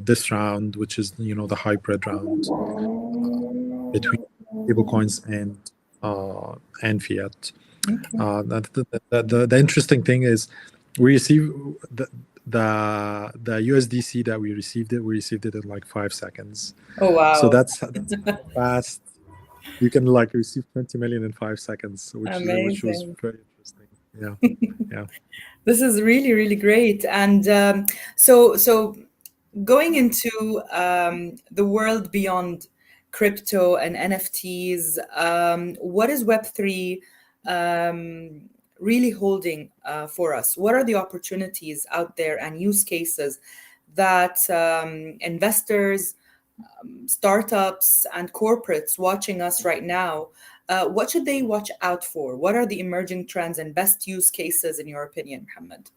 this round, which is the hybrid round between stable coins and fiat. The interesting thing is we receive the USDC that we received it in like 5 seconds. Oh wow! So that's fast. You can like receive 20 million in 5 seconds, which was very interesting. Yeah. This is really great. And so going into the world beyond crypto and NFTs, what is Web3 really holding for us? What are the opportunities out there and use cases that investors, startups, and corporates watching us right now, what should they watch out for? What are the emerging trends and best use cases in your opinion, Mohammed?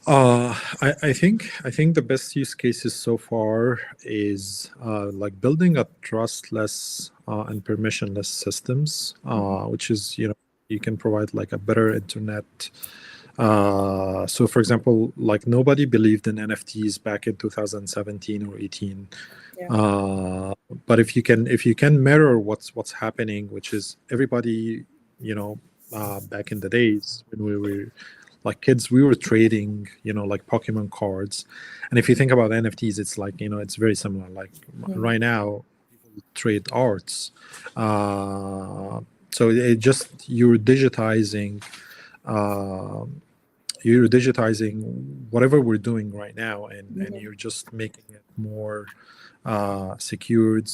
I think the best use cases so far is like building a trustless and permissionless systems, which is you can provide like a better internet. So for example, like nobody believed in NFTs back in 2017 or 18. But if you can mirror what's happening, which is everybody back in the days when we were like kids, we were trading, like Pokemon cards. And if you think about NFTs, it's like, it's very similar. Like right now, people trade arts. So it just, you're digitizing whatever we're doing right now, and you're just making it more secured,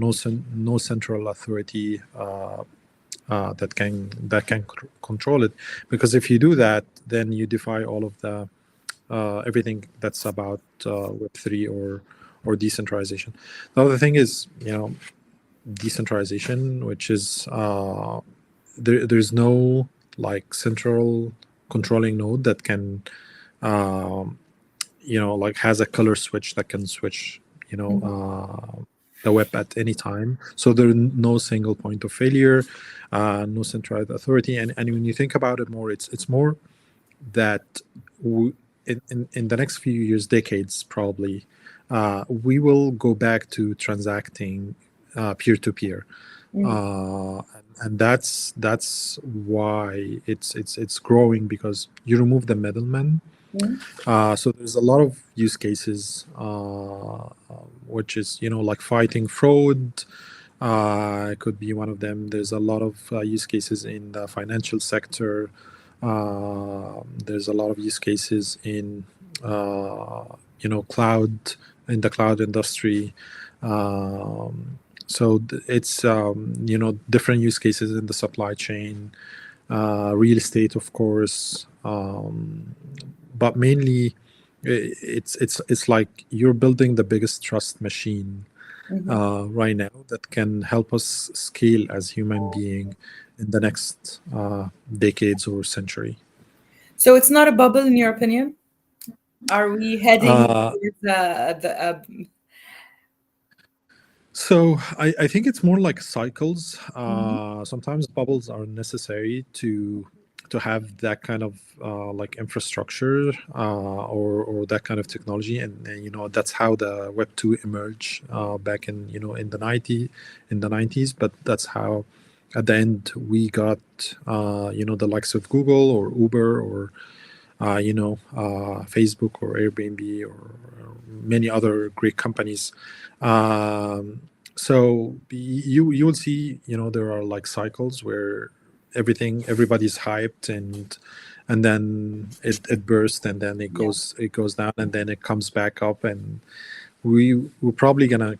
no central authority that can control it. Because if you do that, then you defy all of the everything that's about Web3 or decentralization. The other thing is, decentralization, which is there's no like central controlling node that can like has a color switch that can switch the web at any time. So there's no single point of failure, no centralized authority. And when you think about it more, it's more that in the next few years, decades probably, we will go back to transacting peer-to-peer. And that's why it's growing, because you remove the middleman. So there's a lot of use cases, which is like fighting fraud. It could be one of them. There's a lot of use cases in the financial sector. There's a lot of use cases in cloud, in the cloud industry. So it's different use cases in the supply chain, real estate, of course, but mainly it's like you're building the biggest trust machine right now that can help us scale as human being in the next decades or century. So it's not a bubble, in your opinion? Are we heading towards So I think it's more like cycles. Sometimes bubbles are necessary to have that kind of like infrastructure or that kind of technology, and that's how the Web2 emerged back in in the 90s. But that's how at the end we got the likes of Google or Uber or Facebook or Airbnb or many other great companies. So you will see there are like cycles where everybody's hyped and then it bursts, and then it goes down, and then it comes back up, and we're probably gonna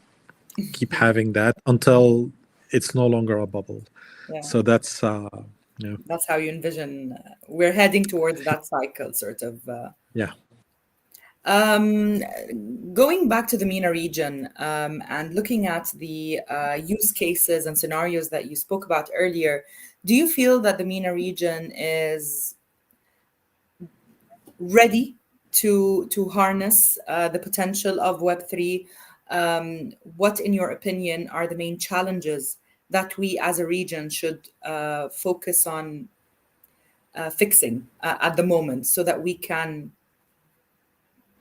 keep having that until it's no longer a bubble. So that's that's how you envision we're heading towards that cycle, sort of. Going back to the MENA region and looking at the use cases and scenarios that you spoke about earlier, do you feel that the MENA region is ready to harness the potential of Web3? What, in your opinion, are the main challenges that we as a region should focus on fixing at the moment, so that we can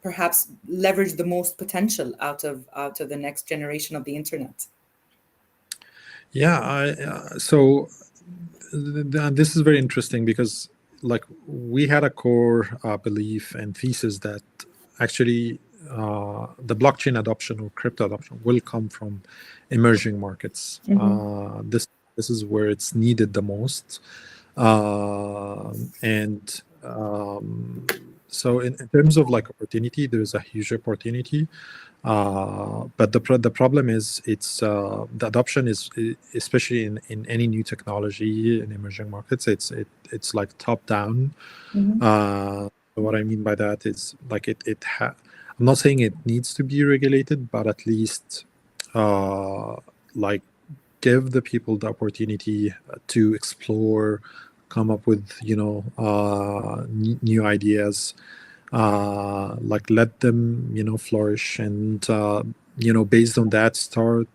perhaps leverage the most potential out of the next generation of the internet? So this is very interesting, because like we had a core belief and thesis that actually the blockchain adoption or crypto adoption will come from emerging markets. This is where it's needed the most, so in terms of like opportunity, there's a huge opportunity, but the problem is it's the adoption is, especially in any new technology in emerging markets, it's like top down. What I mean by that is like I'm not saying it needs to be regulated, but at least like give the people the opportunity to explore, come up with new ideas, like let them flourish, and based on that start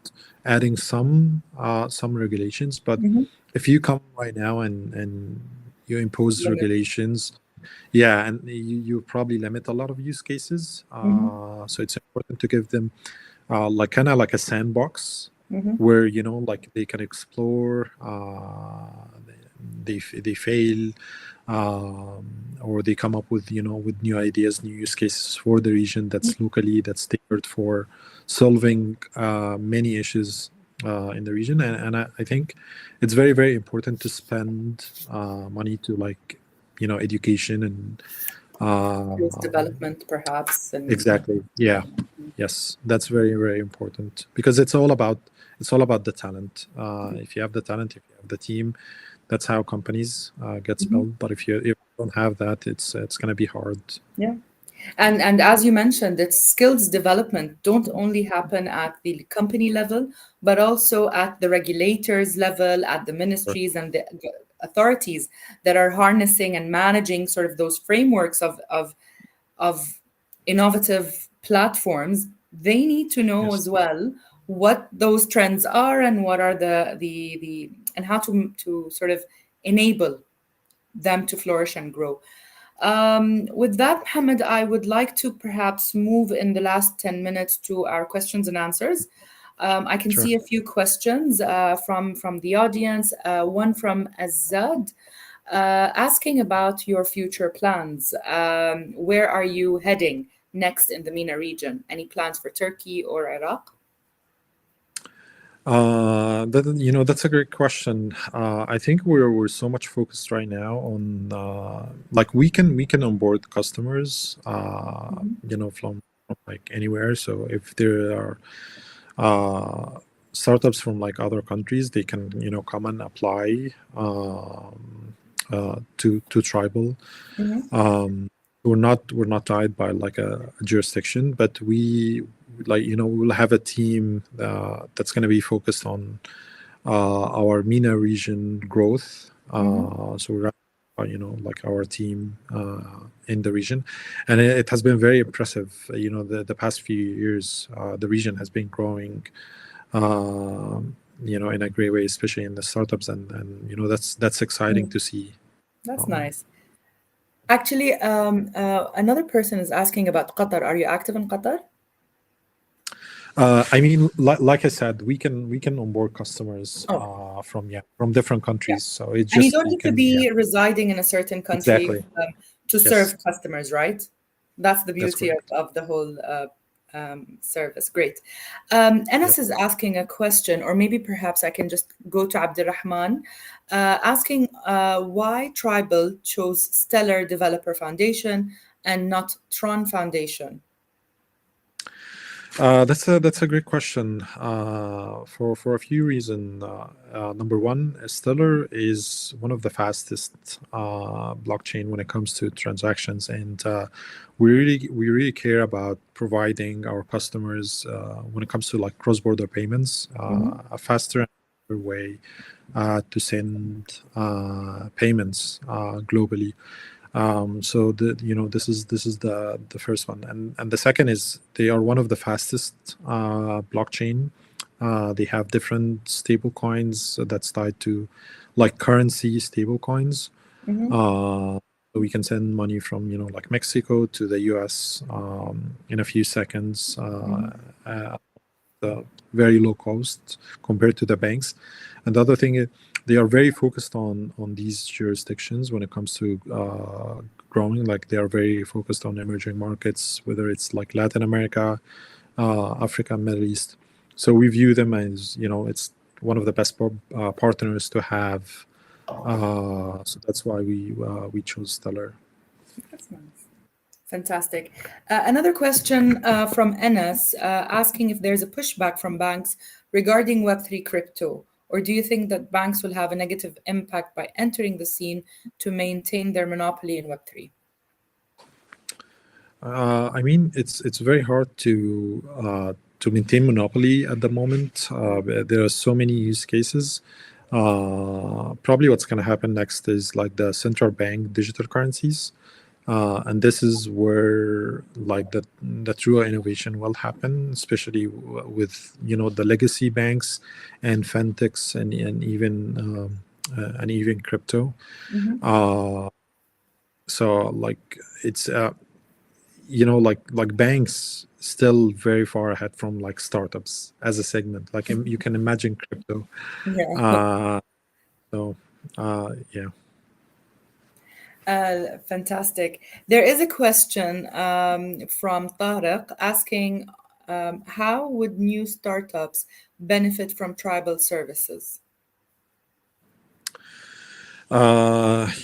adding some regulations. But if you come right now and you impose regulations, and you probably limit a lot of use cases. So it's important to give them like kind of like a sandbox where like they can explore, they fail, or they come up with with new ideas, new use cases for the region that's tailored for solving many issues in the region. And I think it's very, very important to spend money to education and skills development, perhaps. And exactly. Yeah. Yes, that's very, very important, because it's all about the talent. If you have the talent, if you have the team, that's how companies get built. But if you don't have that, it's going to be hard. Yeah. And as you mentioned, it's skills development don't only happen at the company level, but also at the regulators level, at the ministries and the authorities that are harnessing and managing sort of those frameworks of innovative platforms. They need to know as well what those trends are and what are the and how to sort of enable them to flourish and grow. With that, Mohammed, I would like to perhaps move in the last 10 minutes to our questions and answers. I can see a few questions from the audience. One from Azad, asking about your future plans. Where are you heading next in the MENA region? Any plans for Turkey or Iraq? That's a great question. I think we're so much focused right now on we can onboard customers from like anywhere. So if there are startups from like other countries, they can come and apply to Tribal. We're not tied by like a jurisdiction, but we'll have a team that's going to be focused on our MENA region growth. So we're like our team in the region, and it has been very impressive. The past few years, the region has been growing in a great way, especially in the startups, and that's exciting to see. That's nice. Actually, another person is asking about Qatar. Are you active in Qatar? I mean, like I said, we can onboard customers from different countries. So it's just, and you don't need to be residing in a certain country to serve customers, right? That's the beauty of the whole service. Great. Enes is asking a question, or maybe perhaps I can just go to Abdurrahman, asking why Tribal chose Stellar Developer Foundation and not Tron Foundation. That's a great question for a few reasons. Number one, Stellar is one of the fastest blockchain when it comes to transactions, and we really care about providing our customers when it comes to like cross-border payments a faster and better way to send payments globally. So this is the first one, and the second is they are one of the fastest blockchain. They have different stable coins that's tied to like currency stable coins. So we can send money from like Mexico to the US in a few seconds. Very low cost compared to the banks. And the other thing is they are very focused on these jurisdictions when it comes to growing. Like they are very focused on emerging markets, whether it's like Latin America, Africa, Middle East. So we view them as it's one of the best partners to have. So that's why we chose Stellar. That's nice. Fantastic. Another question from Enes asking if there's a pushback from banks regarding Web3 crypto, or do you think that banks will have a negative impact by entering the scene to maintain their monopoly in Web3? I mean, it's very hard to maintain monopoly at the moment. There are so many use cases. Probably what's going to happen next is like the central bank digital currencies. And this is where like the true innovation will happen, especially with the legacy banks and fintechs and even crypto. So like it's like banks still very far ahead from like startups as a segment. Like you can imagine crypto. Yeah. So yeah. Fantastic. There is a question from Tariq asking, how would new startups benefit from tribal services? That's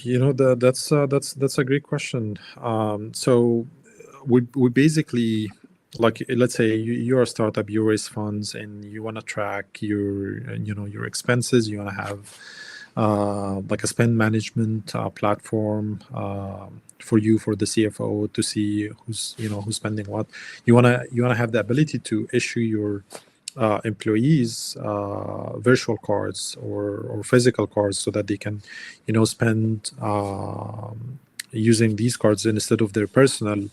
a great question. So we basically, like, let's say you're a startup, you raise funds and you want to track your expenses. You want to have like a spend management platform for the CFO to see who's spending what. You wanna have the ability to issue your employees virtual cards or physical cards so that they can spend using these cards instead of their personal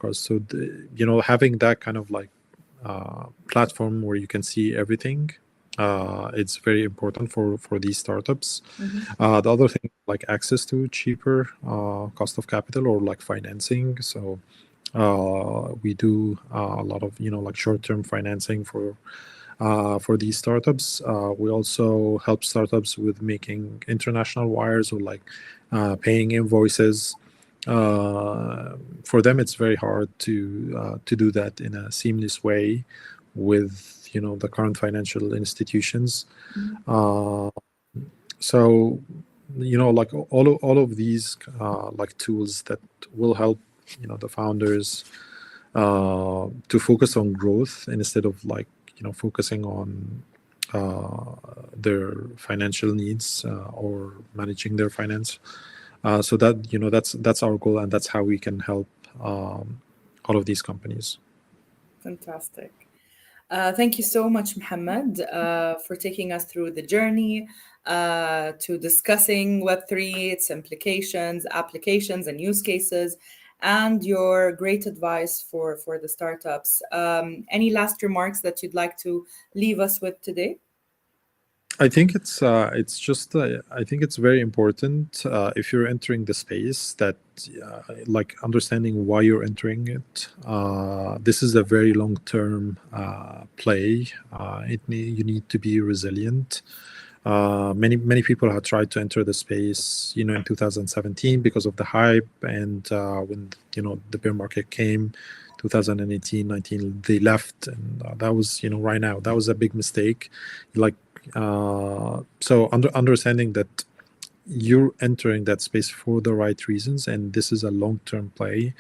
cards. So having that kind of like platform where you can see everything, it's very important for these startups. The other thing, like access to cheaper cost of capital or like financing. So we do a lot of like short-term financing for these startups. We also help startups with making international wires or like paying invoices. For them, it's very hard to do that in a seamless way with the current financial institutions. So like all of these like tools that will help the founders to focus on growth instead of like focusing on their financial needs or managing their finance. So that that's our goal, and that's how we can help all of these companies. Fantastic. Thank you so much, Mohammed, for taking us through the journey to discussing Web3, its implications, applications, and use cases, and your great advice for the startups. Any last remarks that you'd like to leave us with today? I think it's just I think it's very important if you're entering the space that like understanding why you're entering it. This is a very long-term play. You need to be resilient. Many people have tried to enter the space, in 2017 because of the hype, and when the bear market came, 2018, 19, they left, and that was right now that was a big mistake. Like so understanding that you're entering that space for the right reasons, and this is a long-term play.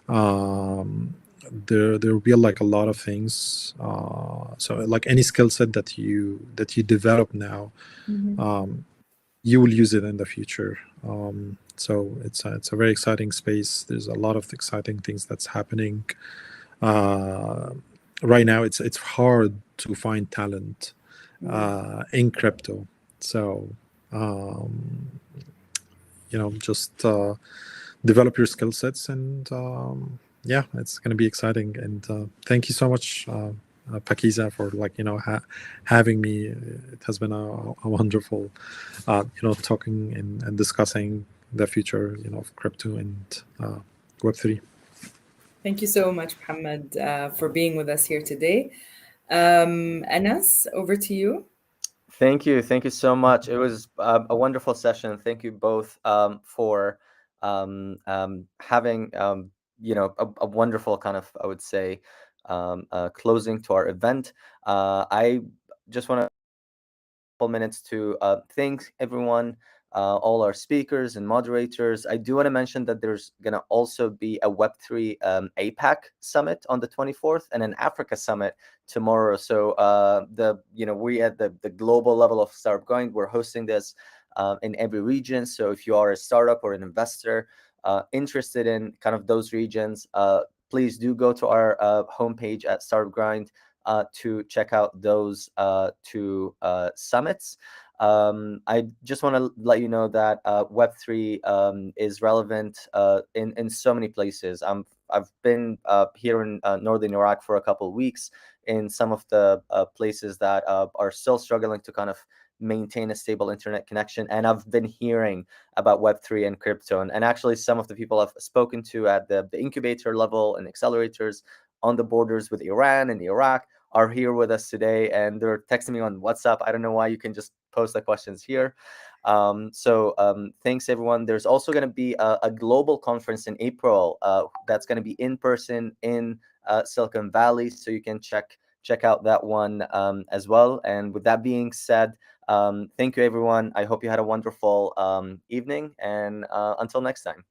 There will be like a lot of things. So like any skill set that you develop now, you will use it in the future. So it's a very exciting space. There's a lot of exciting things that's happening. Right now, it's hard to find talent in crypto. So just develop your skill sets, and yeah, it's going to be exciting. And thank you so much, Pakiza, for having me. It has been a wonderful talking and discussing the future of crypto and Web3. Thank you so much, Mohammed, for being with us here today. Anas, over to you. Thank you so much. It was a wonderful session. Thank you both for having a wonderful kind of, I would say, closing to our event. I just want to couple minutes to thank everyone, all our speakers and moderators. I do want to mention that there's going to also be a Web3 APAC summit on the 24th and an Africa summit tomorrow. So we at the global level of Startup Grind, we're hosting this in every region. So if you are a startup or an investor interested in kind of those regions, please do go to our homepage at Startup Grind to check out those two summits. I just want to let you know that Web3 is relevant in so many places. I've been here in northern Iraq for a couple of weeks in some of the places that are still struggling to kind of maintain a stable internet connection. And I've been hearing about Web3 and crypto. And actually, some of the people I've spoken to at the incubator level and accelerators on the borders with Iran and Iraq are here with us today, and they're texting me on WhatsApp. I don't know why. You can just post the questions here. Thanks everyone. There's also going to be a global conference in April that's going to be in person in Silicon Valley, so you can check out that one as well. And with that being said, thank you everyone. I hope you had a wonderful evening, and until next time.